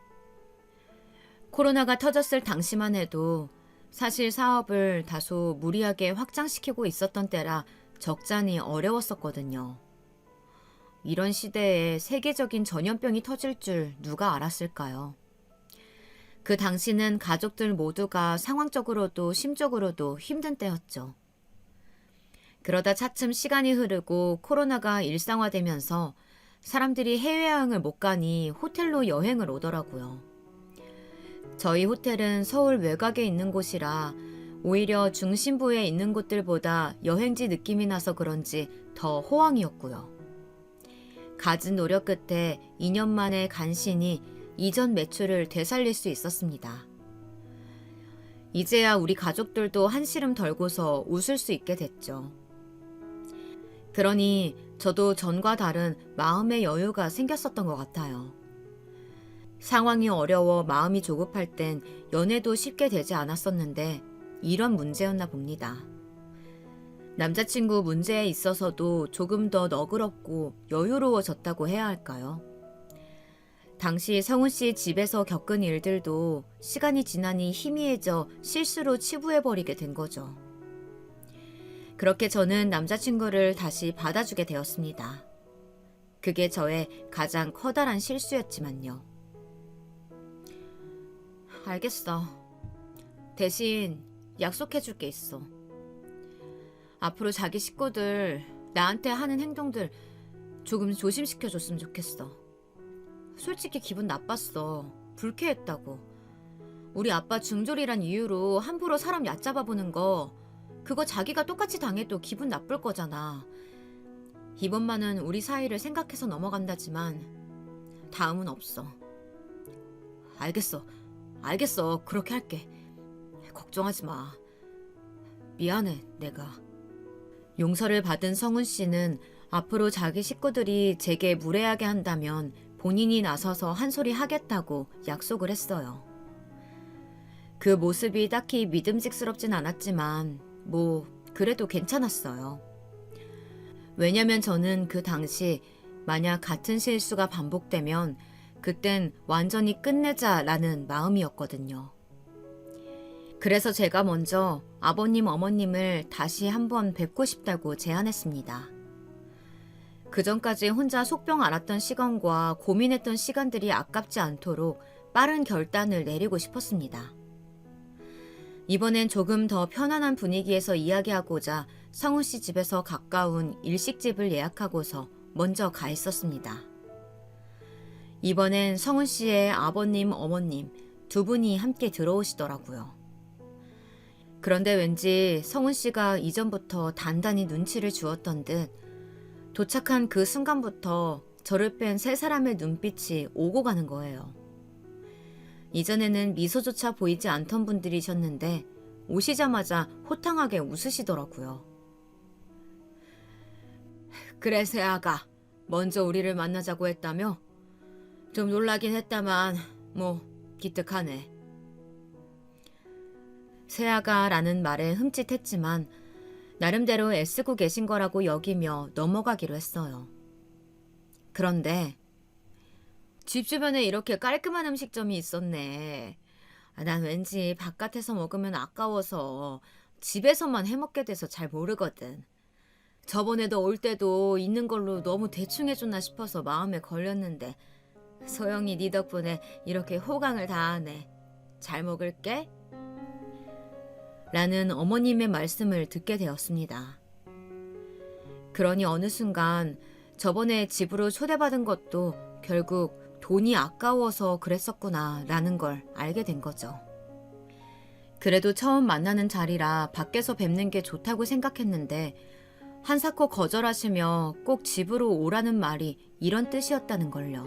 코로나가 터졌을 당시만 해도 사실 사업을 다소 무리하게 확장시키고 있었던 때라 적잖이 어려웠었거든요. 이런 시대에 세계적인 전염병이 터질 줄 누가 알았을까요? 그 당시는 가족들 모두가 상황적으로도 심적으로도 힘든 때였죠. 그러다 차츰 시간이 흐르고 코로나가 일상화되면서 사람들이 해외여행을 못 가니 호텔로 여행을 오더라고요. 저희 호텔은 서울 외곽에 있는 곳이라 오히려 중심부에 있는 곳들보다 여행지 느낌이 나서 그런지 더 호황이었고요. 갖은 노력 끝에 2년 만에 간신히 이전 매출을 되살릴 수 있었습니다. 이제야 우리 가족들도 한시름 덜고서 웃을 수 있게 됐죠. 그러니 저도 전과 다른 마음의 여유가 생겼었던 것 같아요. 상황이 어려워 마음이 조급할 땐 연애도 쉽게 되지 않았었는데 이런 문제였나 봅니다. 남자친구 문제에 있어서도 조금 더 너그럽고 여유로워졌다고 해야 할까요? 당시 성훈 씨 집에서 겪은 일들도 시간이 지나니 희미해져 실수로 치부해버리게 된 거죠. 그렇게 저는 남자친구를 다시 받아주게 되었습니다. 그게 저의 가장 커다란 실수였지만요. 알겠어. 대신 약속해줄 게 있어. 앞으로 자기 식구들 나한테 하는 행동들 조금 조심시켜줬으면 좋겠어. 솔직히 기분 나빴어. 불쾌했다고. 우리 아빠 중졸이란 이유로 함부로 사람 얕잡아 보는 거 그거 자기가 똑같이 당해도 기분 나쁠 거잖아. 이번만은 우리 사이를 생각해서 넘어간다지만 다음은 없어. 알겠어. 그렇게 할게. 걱정하지 마. 미안해, 내가. 용서를 받은 성훈 씨는 앞으로 자기 식구들이 제게 무례하게 한다면 본인이 나서서 한 소리 하겠다고 약속을 했어요. 그 모습이 딱히 믿음직스럽진 않았지만 그래도 괜찮았어요. 왜냐면 저는 그 당시 만약 같은 실수가 반복되면 그땐 완전히 끝내자라는 마음이었거든요. 그래서 제가 먼저 아버님, 어머님을 다시 한번 뵙고 싶다고 제안했습니다. 그전까지 혼자 속병 앓았던 시간과 고민했던 시간들이 아깝지 않도록 빠른 결단을 내리고 싶었습니다. 이번엔 조금 더 편안한 분위기에서 이야기하고자 성훈 씨 집에서 가까운 일식집을 예약하고서 먼저 가 있었습니다. 이번엔 성훈 씨의 아버님, 어머님 두 분이 함께 들어오시더라고요. 그런데 왠지 성훈 씨가 이전부터 단단히 눈치를 주었던 듯 도착한 그 순간부터 저를 뺀 세 사람의 눈빛이 오고 가는 거예요. 이전에는 미소조차 보이지 않던 분들이셨는데 오시자마자 호탕하게 웃으시더라고요. 그래, 세아가 먼저 우리를 만나자고 했다며? 좀 놀라긴 했다만 기특하네. 세아가라는 말에 흠칫했지만 나름대로 애쓰고 계신 거라고 여기며 넘어가기로 했어요. 그런데 집 주변에 이렇게 깔끔한 음식점이 있었네. 난 왠지 바깥에서 먹으면 아까워서 집에서만 해먹게 돼서 잘 모르거든. 저번에도 올 때도 있는 걸로 너무 대충 해줬나 싶어서 마음에 걸렸는데 소영이 네 덕분에 이렇게 호강을 다하네. 잘 먹을게. 라는 어머님의 말씀을 듣게 되었습니다. 그러니 어느 순간 저번에 집으로 초대받은 것도 결국 돈이 아까워서 그랬었구나 라는 걸 알게 된 거죠. 그래도 처음 만나는 자리라 밖에서 뵙는 게 좋다고 생각했는데 한사코 거절하시며 꼭 집으로 오라는 말이 이런 뜻이었다는 걸요.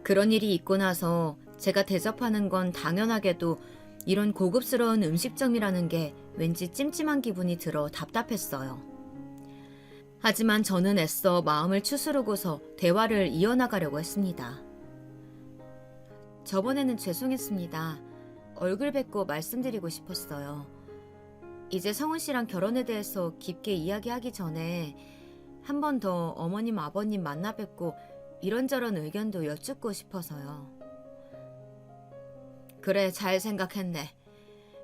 그런 일이 있고 나서 제가 대접하는 건 당연하게도 이런 고급스러운 음식점이라는 게 왠지 찜찜한 기분이 들어 답답했어요. 하지만 저는 애써 마음을 추스르고서 대화를 이어나가려고 했습니다. 저번에는 죄송했습니다. 얼굴 뵙고 말씀드리고 싶었어요. 이제 성훈 씨랑 결혼에 대해서 깊게 이야기하기 전에 한 번 더 어머님, 아버님 만나 뵙고 이런저런 의견도 여쭙고 싶어서요. 그래, 잘 생각했네.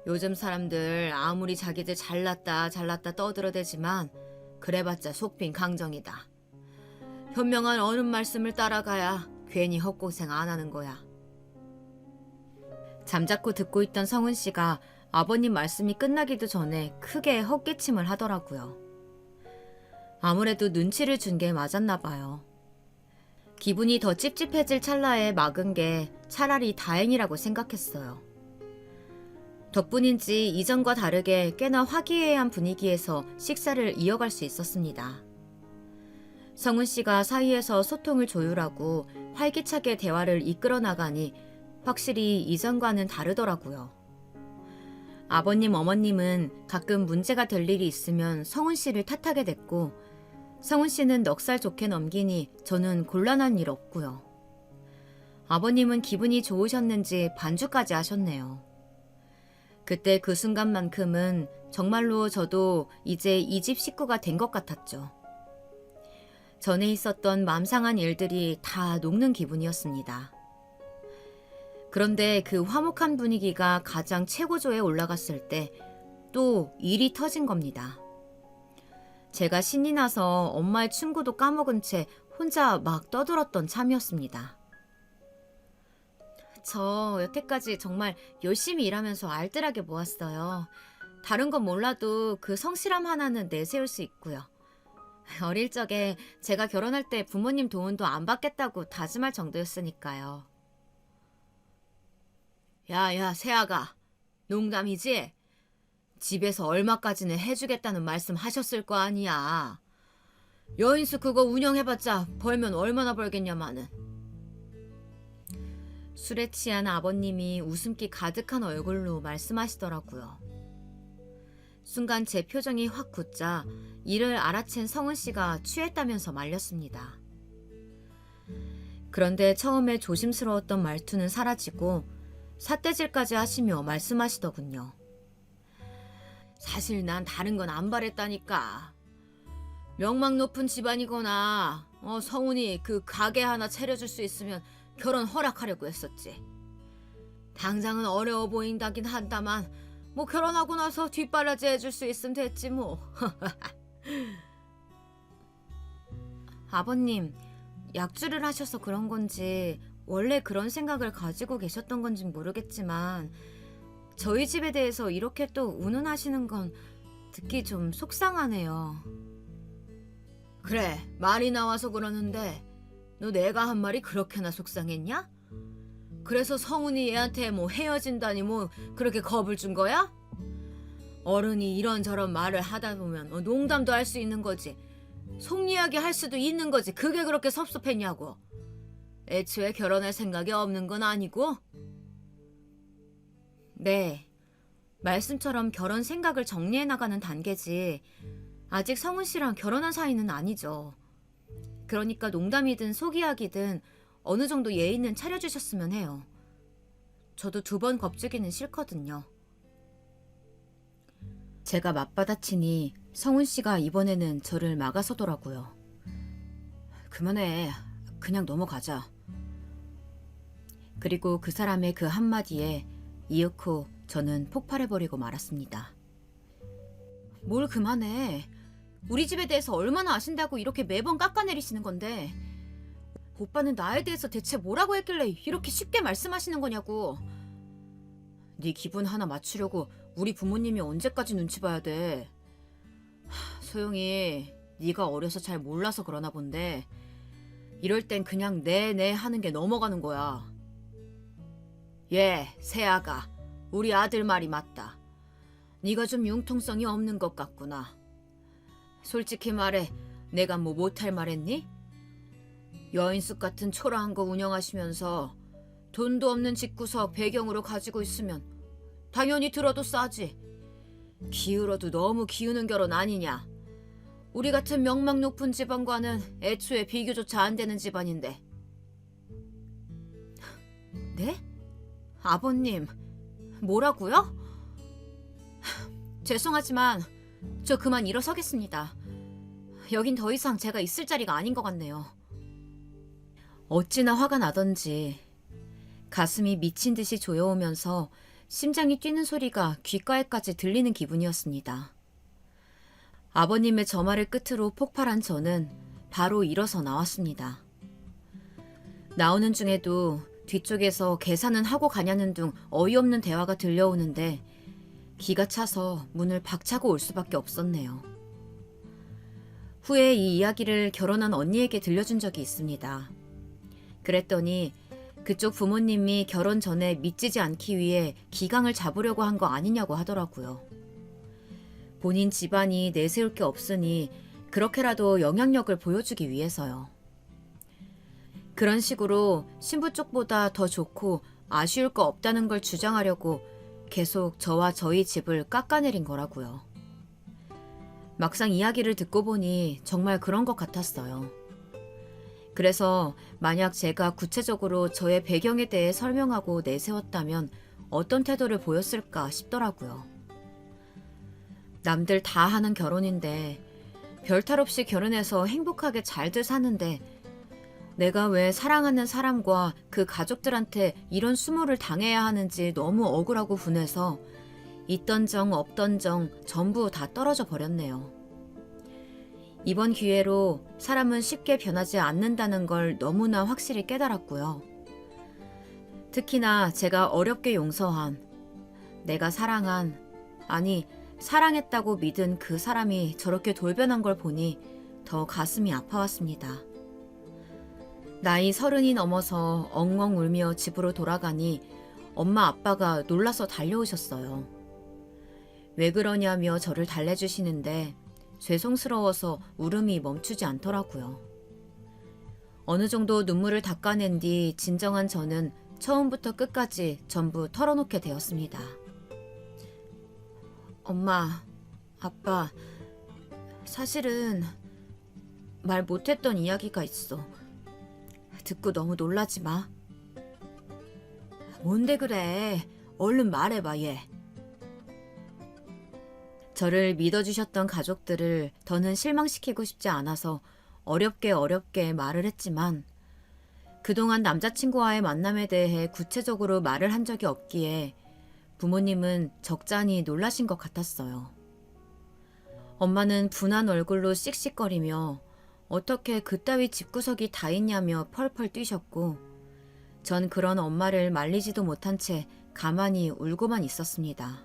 요즘 사람들 아무리 자기들 잘났다 떠들어대지만 그래봤자 속빈 강정이다. 현명한 어른 말씀을 따라가야 괜히 헛고생 안 하는 거야. 잠자코 듣고 있던 성훈 씨가 아버님 말씀이 끝나기도 전에 크게 헛기침을 하더라고요. 아무래도 눈치를 준 게 맞았나 봐요. 기분이 더 찝찝해질 찰나에 막은 게 차라리 다행이라고 생각했어요. 덕분인지 이전과 다르게 꽤나 화기애애한 분위기에서 식사를 이어갈 수 있었습니다. 성훈 씨가 사이에서 소통을 조율하고 활기차게 대화를 이끌어 나가니 확실히 이전과는 다르더라고요. 아버님, 어머님은 가끔 문제가 될 일이 있으면 성훈 씨를 탓하게 됐고 성훈 씨는 넉살 좋게 넘기니 저는 곤란한 일 없고요. 아버님은 기분이 좋으셨는지 반주까지 하셨네요. 그때 그 순간만큼은 정말로 저도 이제 이 집 식구가 된 것 같았죠. 전에 있었던 맘상한 일들이 다 녹는 기분이었습니다. 그런데 그 화목한 분위기가 가장 최고조에 올라갔을 때 또 일이 터진 겁니다. 제가 신이 나서 엄마의 충고도 까먹은 채 혼자 막 떠들었던 참이었습니다. 저 여태까지 정말 열심히 일하면서 알뜰하게 모았어요. 다른 건 몰라도 그 성실함 하나는 내세울 수 있고요. 어릴 적에 제가 결혼할 때 부모님 도움도 안 받겠다고 다짐할 정도였으니까요. 야야, 세아가, 농담이지? 집에서 얼마까지는 해주겠다는 말씀 하셨을 거 아니야. 여인수 그거 운영해봤자 벌면 얼마나 벌겠냐마는. 술에 취한 아버님이 웃음기 가득한 얼굴로 말씀하시더라고요. 순간 제 표정이 확 굳자 이를 알아챈 성은 씨가 취했다면서 말렸습니다. 그런데 처음에 조심스러웠던 말투는 사라지고 삿대질까지 하시며 말씀하시더군요. 사실 난 다른 건 안 바랬다니까. 명망 높은 집안이거나 성훈이 그 가게 하나 차려줄 수 있으면 결혼 허락하려고 했었지. 당장은 어려워 보인다긴 한다만 뭐 결혼하고 나서 뒷바라지 해줄 수 있으면 됐지 뭐. 아버님, 약주를 하셔서 그런 건지 원래 그런 생각을 가지고 계셨던 건지 모르겠지만 저희 집에 대해서 이렇게 또 운운하시는 건 듣기 좀 속상하네요. 그래, 말이 나와서 그러는데 너 내가 한 말이 그렇게나 속상했냐? 그래서 성훈이 얘한테 뭐 헤어진다니 뭐 그렇게 겁을 준 거야? 어른이 이런저런 말을 하다 보면 농담도 할 수 있는 거지. 속 이야기 할 수도 있는 거지. 그게 그렇게 섭섭했냐고. 애초에 결혼할 생각이 없는 건 아니고? 네. 말씀처럼 결혼 생각을 정리해 나가는 단계지. 아직 성훈 씨랑 결혼한 사이는 아니죠. 그러니까 농담이든 속이야기든 어느 정도 예의는 차려주셨으면 해요. 저도 2번 겁주기는 싫거든요. 제가 맞받아치니 성훈 씨가 이번에는 저를 막아서더라고요. 그만해. 그냥 넘어가자. 그리고 그 사람의 그 한마디에 이윽고 저는 폭발해버리고 말았습니다. 뭘 그만해. 우리 집에 대해서 얼마나 아신다고 이렇게 매번 깎아내리시는 건데 오빠는 나에 대해서 대체 뭐라고 했길래 이렇게 쉽게 말씀하시는 거냐고. 네 기분 하나 맞추려고 우리 부모님이 언제까지 눈치 봐야 돼. 소영이 네가 어려서 잘 몰라서 그러나 본데 이럴 땐 그냥 네 하는 게 넘어가는 거야. 세아가 우리 아들 말이 맞다. 네가 좀 융통성이 없는 것 같구나. 솔직히 말해 내가 뭐 못할 말 했니? 여인숙 같은 초라한 거 운영하시면서 돈도 없는 집구석 배경으로 가지고 있으면 당연히 들어도 싸지. 기울어도 너무 기우는 결혼 아니냐. 우리 같은 명망 높은 집안과는 애초에 비교조차 안 되는 집안인데. 네? 아버님, 뭐라고요? 죄송하지만 저 그만 일어서겠습니다. 여긴 더 이상 제가 있을 자리가 아닌 것 같네요. 어찌나 화가 나던지 가슴이 미친 듯이 조여오면서 심장이 뛰는 소리가 귓가에까지 들리는 기분이었습니다. 아버님의 저 말을 끝으로 폭발한 저는 바로 일어서 나왔습니다. 나오는 중에도 뒤쪽에서 계산은 하고 가냐는 둥 어이없는 대화가 들려오는데 기가 차서 문을 박차고 올 수밖에 없었네요. 후에 이 이야기를 결혼한 언니에게 들려준 적이 있습니다. 그랬더니 그쪽 부모님이 결혼 전에 미치지 않기 위해 기강을 잡으려고 한 거 아니냐고 하더라고요. 본인 집안이 내세울 게 없으니 그렇게라도 영향력을 보여주기 위해서요. 그런 식으로 신부 쪽보다 더 좋고 아쉬울 거 없다는 걸 주장하려고 계속 저와 저희 집을 깎아내린 거라고요. 막상 이야기를 듣고 보니 정말 그런 것 같았어요. 그래서 만약 제가 구체적으로 저의 배경에 대해 설명하고 내세웠다면 어떤 태도를 보였을까 싶더라고요. 남들 다 하는 결혼인데 별탈 없이 결혼해서 행복하게 잘들 사는데 내가 왜 사랑하는 사람과 그 가족들한테 이런 수모를 당해야 하는지 너무 억울하고 분해서 있던 정 없던 정 전부 다 떨어져 버렸네요. 이번 기회로 사람은 쉽게 변하지 않는다는 걸 너무나 확실히 깨달았고요. 특히나 제가 어렵게 용서한, 내가 사랑한, 아니 사랑했다고 믿은 그 사람이 저렇게 돌변한 걸 보니 더 가슴이 아파왔습니다. 나이 30이 넘어서 엉엉 울며 집으로 돌아가니 엄마 아빠가 놀라서 달려오셨어요. 왜 그러냐며 저를 달래주시는데 죄송스러워서 울음이 멈추지 않더라고요. 어느 정도 눈물을 닦아낸 뒤 진정한 저는 처음부터 끝까지 전부 털어놓게 되었습니다. 엄마, 아빠, 사실은 말 못했던 이야기가 있어. 듣고 너무 놀라지 마. 뭔데 그래? 얼른 말해봐, 얘. 저를 믿어주셨던 가족들을 더는 실망시키고 싶지 않아서 어렵게 말을 했지만 그동안 남자친구와의 만남에 대해 구체적으로 말을 한 적이 없기에 부모님은 적잖이 놀라신 것 같았어요. 엄마는 분한 얼굴로 씩씩거리며 어떻게 그따위 집구석이 다 있냐며 펄펄 뛰셨고 전 그런 엄마를 말리지도 못한 채 가만히 울고만 있었습니다.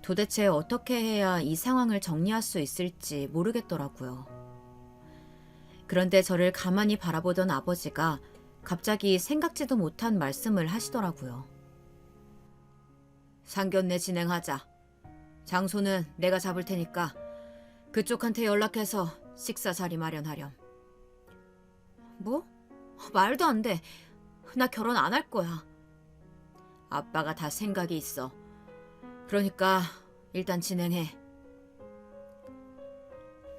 도대체 어떻게 해야 이 상황을 정리할 수 있을지 모르겠더라고요. 그런데 저를 가만히 바라보던 아버지가 갑자기 생각지도 못한 말씀을 하시더라고요. 상견례 진행하자. 장소는 내가 잡을 테니까 그쪽한테 연락해서 식사 자리 마련하렴. 뭐? 말도 안 돼. 나 결혼 안 할 거야. 아빠가 다 생각이 있어. 그러니까 일단 진행해.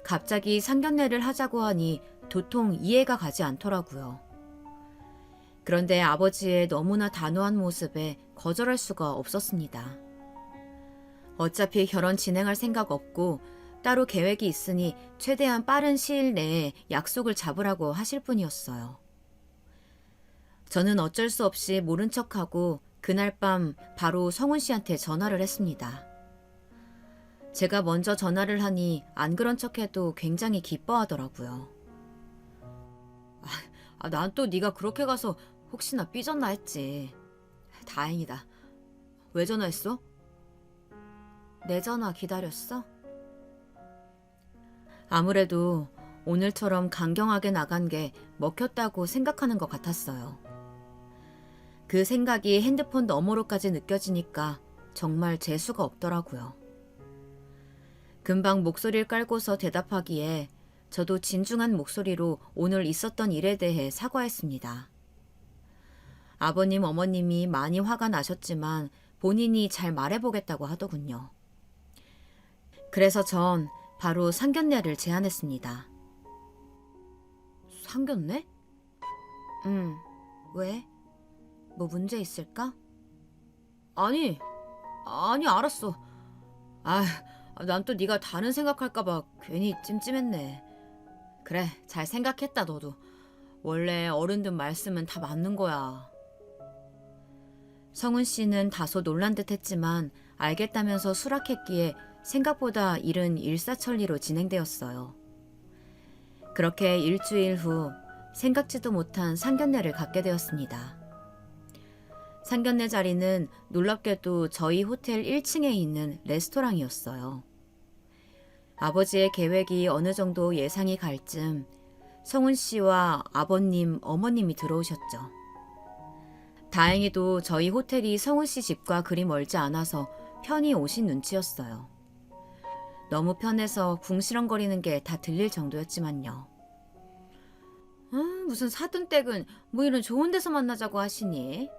갑자기 상견례를 하자고 하니 도통 이해가 가지 않더라고요. 그런데 아버지의 너무나 단호한 모습에 거절할 수가 없었습니다. 어차피 결혼 진행할 생각 없고 따로 계획이 있으니 최대한 빠른 시일 내에 약속을 잡으라고 하실 뿐이었어요. 저는 어쩔 수 없이 모른 척하고 그날 밤 바로 성훈 씨한테 전화를 했습니다. 제가 먼저 전화를 하니 안 그런 척해도 굉장히 기뻐하더라고요. 난 또 네가 그렇게 가서 혹시나 삐졌나 했지. 다행이다. 왜 전화했어? 내 전화 기다렸어? 아무래도 오늘처럼 강경하게 나간 게 먹혔다고 생각하는 것 같았어요. 그 생각이 핸드폰 너머로까지 느껴지니까 정말 재수가 없더라고요. 금방 목소리를 깔고서 대답하기에 저도 진중한 목소리로 오늘 있었던 일에 대해 사과했습니다. 아버님, 어머님이 많이 화가 나셨지만 본인이 잘 말해보겠다고 하더군요. 그래서 전 바로 상견례를 제안했습니다. 상견례? 왜? 뭐 문제 있을까? 아니 알았어. 난 또 네가 다른 생각할까봐 괜히 찜찜했네. 그래, 잘 생각했다 너도. 원래 어른들 말씀은 다 맞는 거야. 성훈 씨는 다소 놀란 듯 했지만 알겠다면서 수락했기에 생각보다 일은 일사천리로 진행되었어요. 그렇게 일주일 후 생각지도 못한 상견례를 갖게 되었습니다. 상견례 자리는 놀랍게도 저희 호텔 1층에 있는 레스토랑이었어요. 아버지의 계획이 어느 정도 예상이 갈 즈음 성훈 씨와 아버님, 어머님이 들어오셨죠. 다행히도 저희 호텔이 성훈 씨 집과 그리 멀지 않아서 편히 오신 눈치였어요. 너무 편해서 궁시렁거리는 게 다 들릴 정도였지만요. 무슨 사돈댁은 뭐 이런 좋은 데서 만나자고 하시니?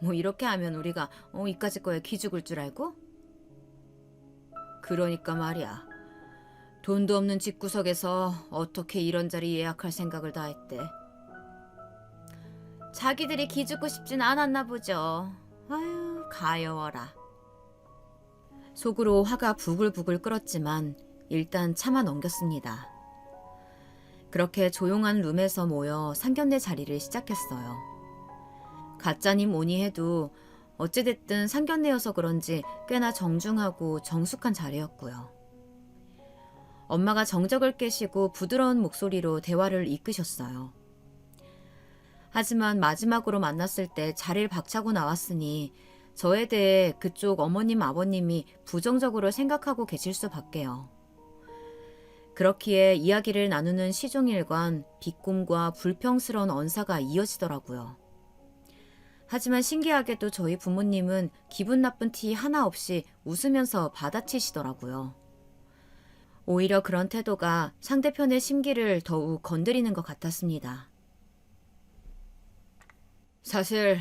뭐 이렇게 하면 우리가 이까짓 거에 기죽을 줄 알고? 그러니까 말이야. 돈도 없는 집구석에서 어떻게 이런 자리 예약할 생각을 다 했대. 자기들이 기죽고 싶진 않았나 보죠. 아유, 가여워라. 속으로 화가 부글부글 끓었지만 일단 참아 넘겼습니다. 그렇게 조용한 룸에서 모여 상견례 자리를 시작했어요. 가짜니 뭐니 해도 어찌됐든 상견례여서 그런지 꽤나 정중하고 정숙한 자리였고요. 엄마가 정적을 깨시고 부드러운 목소리로 대화를 이끄셨어요. 하지만 마지막으로 만났을 때 자리를 박차고 나왔으니 저에 대해 그쪽 어머님, 아버님이 부정적으로 생각하고 계실 수밖에요. 그렇기에 이야기를 나누는 시종일관 비꼼과 불평스러운 언사가 이어지더라고요. 하지만 신기하게도 저희 부모님은 기분 나쁜 티 하나 없이 웃으면서 받아치시더라고요. 오히려 그런 태도가 상대편의 심기를 더욱 건드리는 것 같았습니다. 사실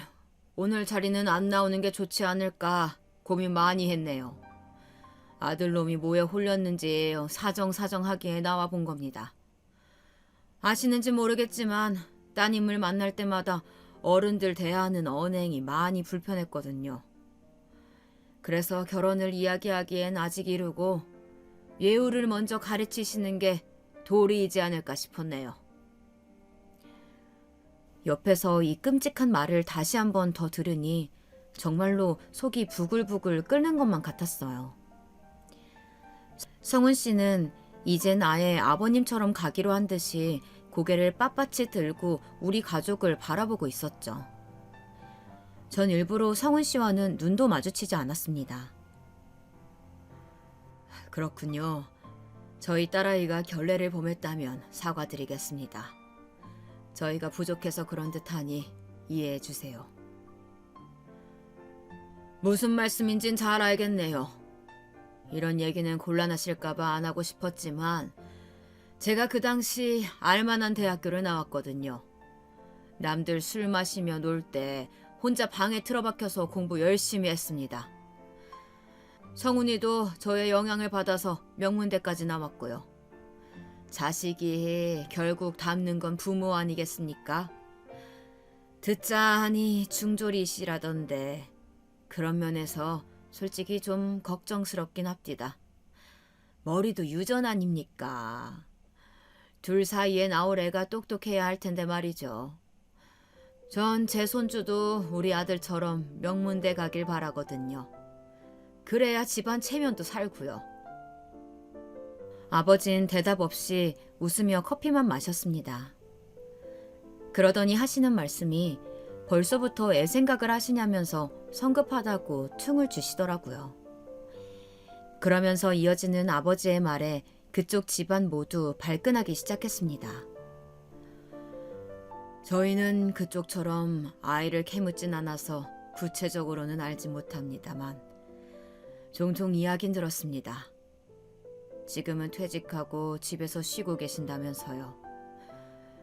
오늘 자리는 안 나오는 게 좋지 않을까 고민 많이 했네요. 아들놈이 뭐에 홀렸는지 사정사정하기에 나와 본 겁니다. 아시는지 모르겠지만 따님을 만날 때마다 어른들 대하는 언행이 많이 불편했거든요. 그래서 결혼을 이야기하기엔 아직 이르고 예우를 먼저 가르치시는 게 도리이지 않을까 싶었네요. 옆에서 이 끔찍한 말을 다시 한 번 더 들으니 정말로 속이 부글부글 끓는 것만 같았어요. 성훈 씨는 이젠 아예 아버님처럼 가기로 한 듯이 고개를 빳빳이 들고 우리 가족을 바라보고 있었죠. 전 일부러 성훈 씨와는 눈도 마주치지 않았습니다. 그렇군요. 저희 딸아이가 결례를 범했다면 사과드리겠습니다. 저희가 부족해서 그런 듯하니 이해해 주세요. 무슨 말씀인진 잘 알겠네요. 이런 얘기는 곤란하실까봐 안 하고 싶었지만 제가 그 당시 알만한 대학교를 나왔거든요. 남들 술 마시며 놀 때 혼자 방에 틀어박혀서 공부 열심히 했습니다. 성훈이도 저의 영향을 받아서 명문대까지 나왔고요. 자식이 결국 닮는 건 부모 아니겠습니까? 듣자 하니 중졸이시라던데 그런 면에서 솔직히 좀 걱정스럽긴 합디다. 머리도 유전 아닙니까? 둘 사이에 나올 애가 똑똑해야 할 텐데 말이죠. 전 제 손주도 우리 아들처럼 명문대 가길 바라거든요. 그래야 집안 체면도 살고요. 아버진 대답 없이 웃으며 커피만 마셨습니다. 그러더니 하시는 말씀이 벌써부터 애 생각을 하시냐면서 성급하다고 퉁을 주시더라고요. 그러면서 이어지는 아버지의 말에 그쪽 집안 모두 발끈하기 시작했습니다. 저희는 그쪽처럼 아이를 캐묻진 않아서 구체적으로는 알지 못합니다만 종종 이야긴 들었습니다. 지금은 퇴직하고 집에서 쉬고 계신다면서요.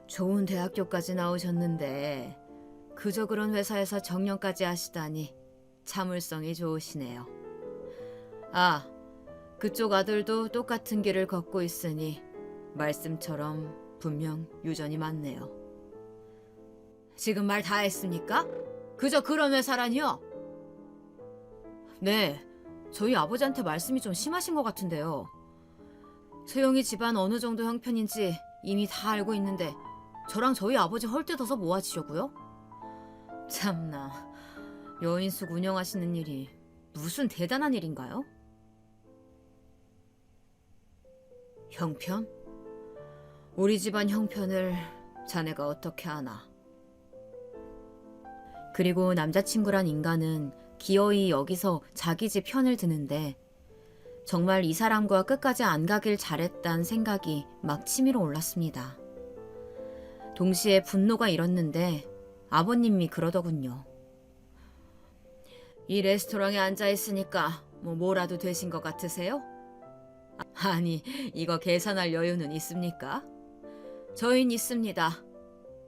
좋은 대학교까지 나오셨는데 그저 그런 회사에서 정년까지 하시다니 참을성이 좋으시네요. 아, 그쪽 아들도 똑같은 길을 걷고 있으니 말씀처럼 분명 유전이 많네요. 지금 말 다 했습니까? 그저 그런 회사라니요? 네, 저희 아버지한테 말씀이 좀 심하신 것 같은데요. 소영이 집안 어느 정도 형편인지 이미 다 알고 있는데 저랑 저희 아버지 헐뜯어서 모아지려고요? 참나, 여인숙 운영하시는 일이 무슨 대단한 일인가요? 형편? 우리 집안 형편을 자네가 어떻게 아나? 그리고 남자친구란 인간은 기어이 여기서 자기 집 편을 드는데 정말 이 사람과 끝까지 안 가길 잘했단 생각이 막 치밀어 올랐습니다. 동시에 분노가 일었는데 아버님이 그러더군요. 이 레스토랑에 앉아있으니까 뭐라도 되신 것 같으세요? 아니, 이거 계산할 여유는 있습니까? 저흰 있습니다.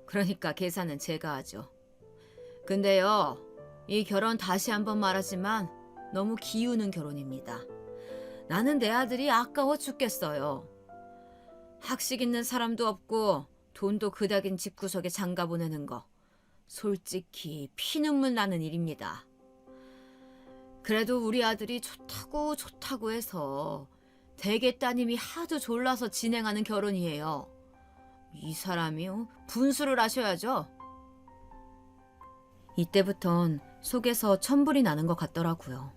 그러니까 계산은 제가 하죠. 근데요, 이 결혼 다시 한번 말하지만 너무 기우는 결혼입니다. 나는 내 아들이 아까워 죽겠어요. 학식 있는 사람도 없고 돈도 그닥인 집구석에 장가 보내는 거 솔직히 피눈물 나는 일입니다. 그래도 우리 아들이 좋다고 해서 대개 따님이 하도 졸라서 진행하는 결혼이에요. 이 사람이 분수를 하셔야죠. 이때부턴 속에서 천불이 나는 것 같더라고요.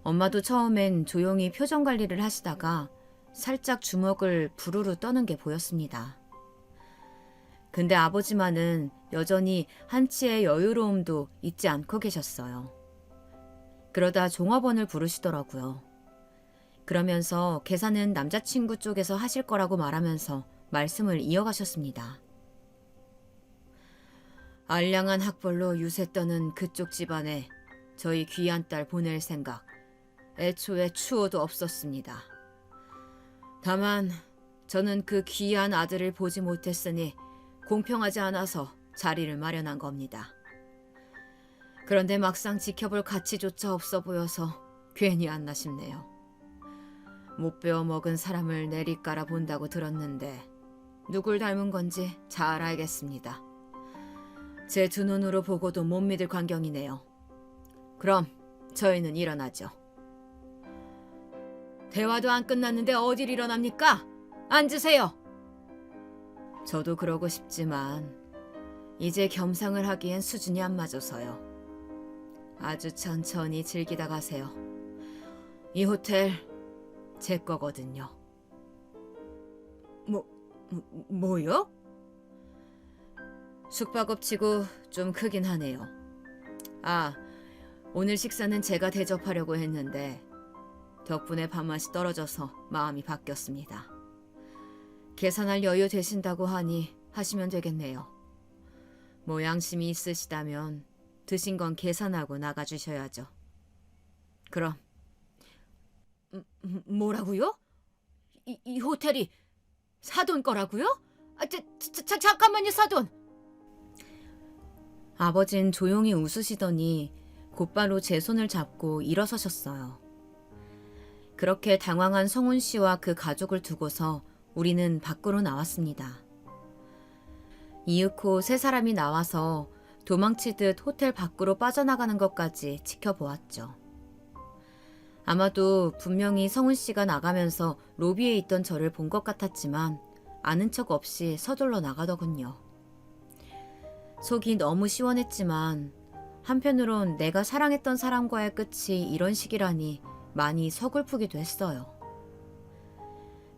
엄마도 처음엔 조용히 표정 관리를 하시다가 살짝 주먹을 부르르 떠는 게 보였습니다. 근데 아버지만은 여전히 한치의 여유로움도 잊지 않고 계셨어요. 그러다 종업원을 부르시더라고요. 그러면서 계산은 남자친구 쪽에서 하실 거라고 말하면서 말씀을 이어가셨습니다. 알량한 학벌로 유세 떠는 그쪽 집안에 저희 귀한 딸 보낼 생각 애초에 추호도 없었습니다. 다만 저는 그 귀한 아들을 보지 못했으니 공평하지 않아서 자리를 마련한 겁니다. 그런데 막상 지켜볼 가치조차 없어 보여서 괜히 안나 싶네요. 못 배워먹은 사람을 내리깔아 본다고 들었는데 누굴 닮은 건지 잘 알겠습니다. 제 두 눈으로 보고도 못 믿을 광경이네요. 그럼 저희는 일어나죠. 대화도 안 끝났는데 어딜 일어납니까? 앉으세요. 저도 그러고 싶지만 이제 겸상을 하기엔 수준이 안 맞아서요. 아주 천천히 즐기다 가세요. 이 호텔 제 거거든요. 뭐요? 숙박업치고 좀 크긴 하네요. 아, 오늘 식사는 제가 대접하려고 했는데 덕분에 밥맛이 떨어져서 마음이 바뀌었습니다. 계산할 여유 되신다고 하니 하시면 되겠네요. 뭐 양심이 있으시다면 드신 건 계산하고 나가주셔야죠. 그럼. 뭐라고요? 이 호텔이 사돈 거라고요? 잠깐만요, 사돈. 아버진 조용히 웃으시더니 곧바로 제 손을 잡고 일어서셨어요. 그렇게 당황한 성훈 씨와 그 가족을 두고서 우리는 밖으로 나왔습니다. 이윽고 세 사람이 나와서 도망치듯 호텔 밖으로 빠져나가는 것까지 지켜보았죠. 아마도 분명히 성훈 씨가 나가면서 로비에 있던 저를 본 것 같았지만 아는 척 없이 서둘러 나가더군요. 속이 너무 시원했지만 한편으론 내가 사랑했던 사람과의 끝이 이런 식이라니 많이 서글프기도 했어요.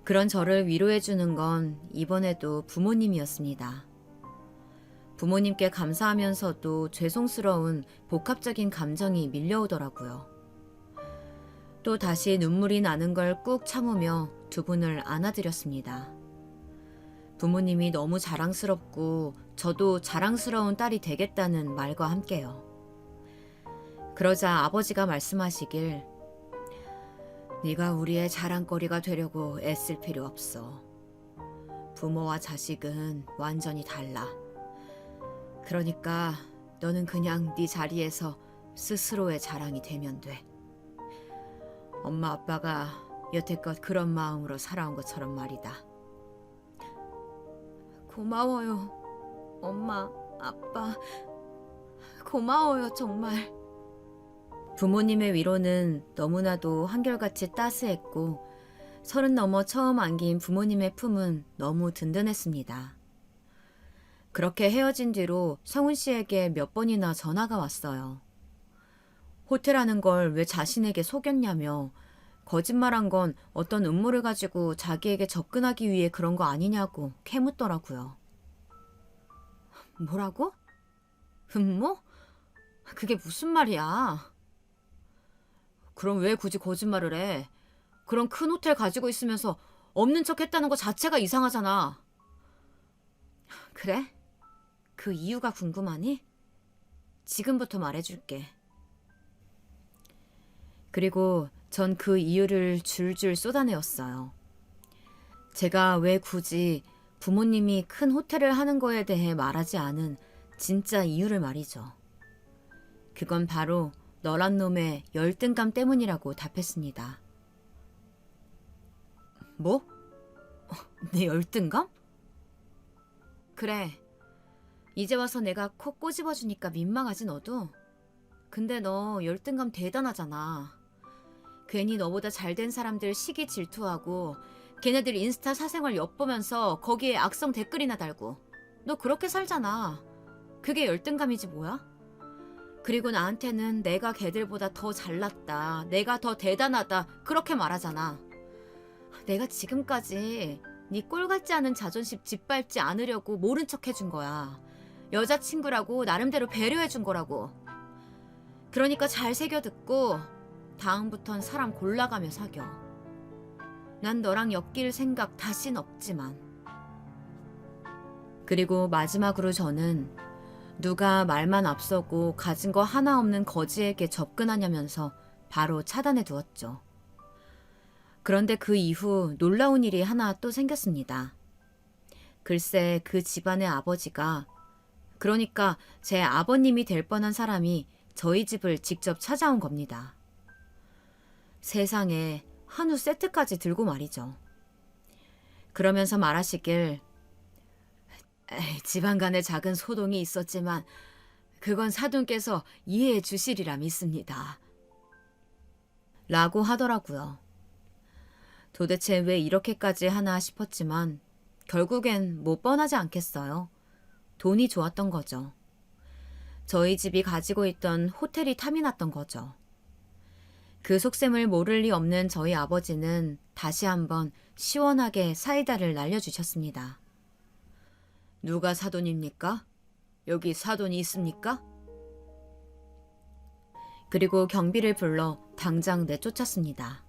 그런 저를 위로해주는 건 이번에도 부모님이었습니다. 부모님께 감사하면서도 죄송스러운 복합적인 감정이 밀려오더라고요. 또 다시 눈물이 나는 걸 꾹 참으며 두 분을 안아드렸습니다. 부모님이 너무 자랑스럽고 저도 자랑스러운 딸이 되겠다는 말과 함께요. 그러자 아버지가 말씀하시길, 네가 우리의 자랑거리가 되려고 애쓸 필요 없어. 부모와 자식은 완전히 달라. 그러니까 너는 그냥 네 자리에서 스스로의 자랑이 되면 돼. 엄마 아빠가 여태껏 그런 마음으로 살아온 것처럼 말이다. 고마워요. 엄마, 아빠. 고마워요, 정말. 부모님의 위로는 너무나도 한결같이 따스했고 30 넘어 처음 안긴 부모님의 품은 너무 든든했습니다. 그렇게 헤어진 뒤로 성훈 씨에게 몇 번이나 전화가 왔어요. 호텔하는 걸 왜 자신에게 속였냐며 거짓말한 건 어떤 음모를 가지고 자기에게 접근하기 위해 그런 거 아니냐고 캐묻더라고요. 뭐라고? 음모? 그게 무슨 말이야? 그럼 왜 굳이 거짓말을 해? 그런 큰 호텔 가지고 있으면서 없는 척 했다는 거 자체가 이상하잖아. 그래? 그 이유가 궁금하니? 지금부터 말해줄게. 그리고 전 그 이유를 줄줄 쏟아내었어요. 제가 왜 굳이 부모님이 큰 호텔을 하는 거에 대해 말하지 않은 진짜 이유를 말이죠. 그건 바로 너란 놈의 열등감 때문이라고 답했습니다. 뭐? 내 열등감? 그래. 이제 와서 내가 코 꼬집어주니까 민망하지 너도? 근데 너 열등감 대단하잖아. 괜히 너보다 잘된 사람들 시기 질투하고 걔네들 인스타 사생활 엿보면서 거기에 악성 댓글이나 달고 너 그렇게 살잖아. 그게 열등감이지 뭐야? 그리고 나한테는 내가 걔들보다 더 잘났다. 내가 더 대단하다. 그렇게 말하잖아. 내가 지금까지 네 꼴 같지 않은 자존심 짓밟지 않으려고 모른 척 해준 거야. 여자친구라고 나름대로 배려해준 거라고. 그러니까 잘 새겨듣고 다음부턴 사람 골라가며 사겨. 난 너랑 엮일 생각 다신 없지만. 그리고 마지막으로 저는 누가 말만 앞서고 가진 거 하나 없는 거지에게 접근하냐면서 바로 차단해 두었죠. 그런데 그 이후 놀라운 일이 하나 또 생겼습니다. 글쎄 그 집안의 아버지가, 그러니까 제 아버님이 될 뻔한 사람이 저희 집을 직접 찾아온 겁니다. 세상에 한우 세트까지 들고 말이죠. 그러면서 말하시길, 집안 간에 작은 소동이 있었지만 그건 사돈께서 이해해 주시리라 믿습니다. 라고 하더라고요. 도대체 왜 이렇게까지 하나 싶었지만 결국엔 뭐 뻔하지 않겠어요. 돈이 좋았던 거죠. 저희 집이 가지고 있던 호텔이 탐이 났던 거죠. 그 속셈을 모를 리 없는 저희 아버지는 다시 한번 시원하게 사이다를 날려주셨습니다. 누가 사돈입니까? 여기 사돈이 있습니까? 그리고 경비를 불러 당장 내쫓았습니다.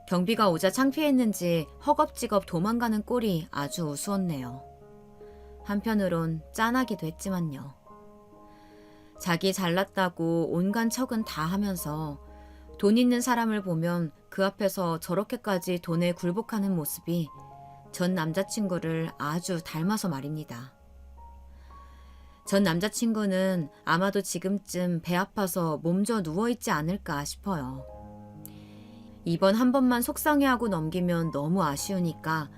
경비가 오자 창피했는지 허겁지겁 도망가는 꼴이 아주 우스웠네요. 한편으론 짠하기도 했지만요. 자기 잘났다고 온갖 척은 다 하면서 돈 있는 사람을 보면 그 앞에서 저렇게까지 돈에 굴복하는 모습이 전 남자친구를 아주 닮아서 말입니다. 전 남자친구는 아마도 지금쯤 배 아파서 몸져 누워있지 않을까 싶어요. 이번 한 번만 속상해하고 넘기면 너무 아쉬우니까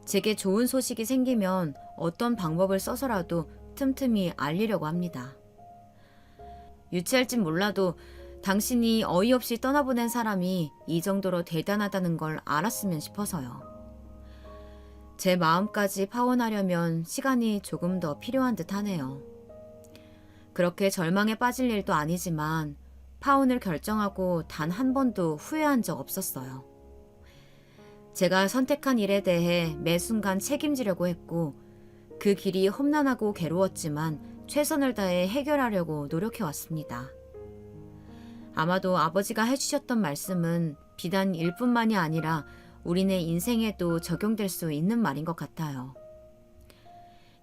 제게 좋은 소식이 생기면 어떤 방법을 써서라도 틈틈이 알리려고 합니다. 유치할진 몰라도 당신이 어이없이 떠나보낸 사람이 이 정도로 대단하다는 걸 알았으면 싶어서요. 제 마음까지 파혼하려면 시간이 조금 더 필요한 듯 하네요. 그렇게 절망에 빠질 일도 아니지만 파혼을 결정하고 단 한 번도 후회한 적 없었어요. 제가 선택한 일에 대해 매 순간 책임지려고 했고 그 길이 험난하고 괴로웠지만 최선을 다해 해결하려고 노력해왔습니다. 아마도 아버지가 해주셨던 말씀은 비단 일뿐만이 아니라 우리네 인생에도 적용될 수 있는 말인 것 같아요.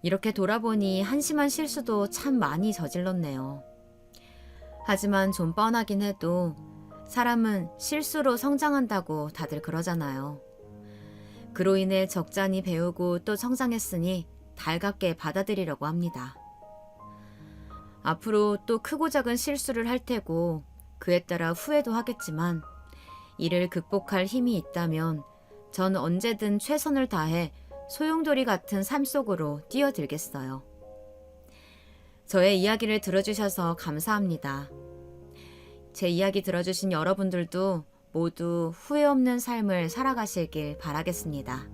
이렇게 돌아보니 한심한 실수도 참 많이 저질렀네요. 하지만 좀 뻔하긴 해도 사람은 실수로 성장한다고 다들 그러잖아요. 그로 인해 적잖이 배우고 또 성장했으니 달갑게 받아들이려고 합니다. 앞으로 또 크고 작은 실수를 할 테고 그에 따라 후회도 하겠지만 이를 극복할 힘이 있다면 전 언제든 최선을 다해 소용돌이 같은 삶 속으로 뛰어들겠어요. 저의 이야기를 들어주셔서 감사합니다. 제 이야기 들어주신 여러분들도 모두 후회 없는 삶을 살아가시길 바라겠습니다.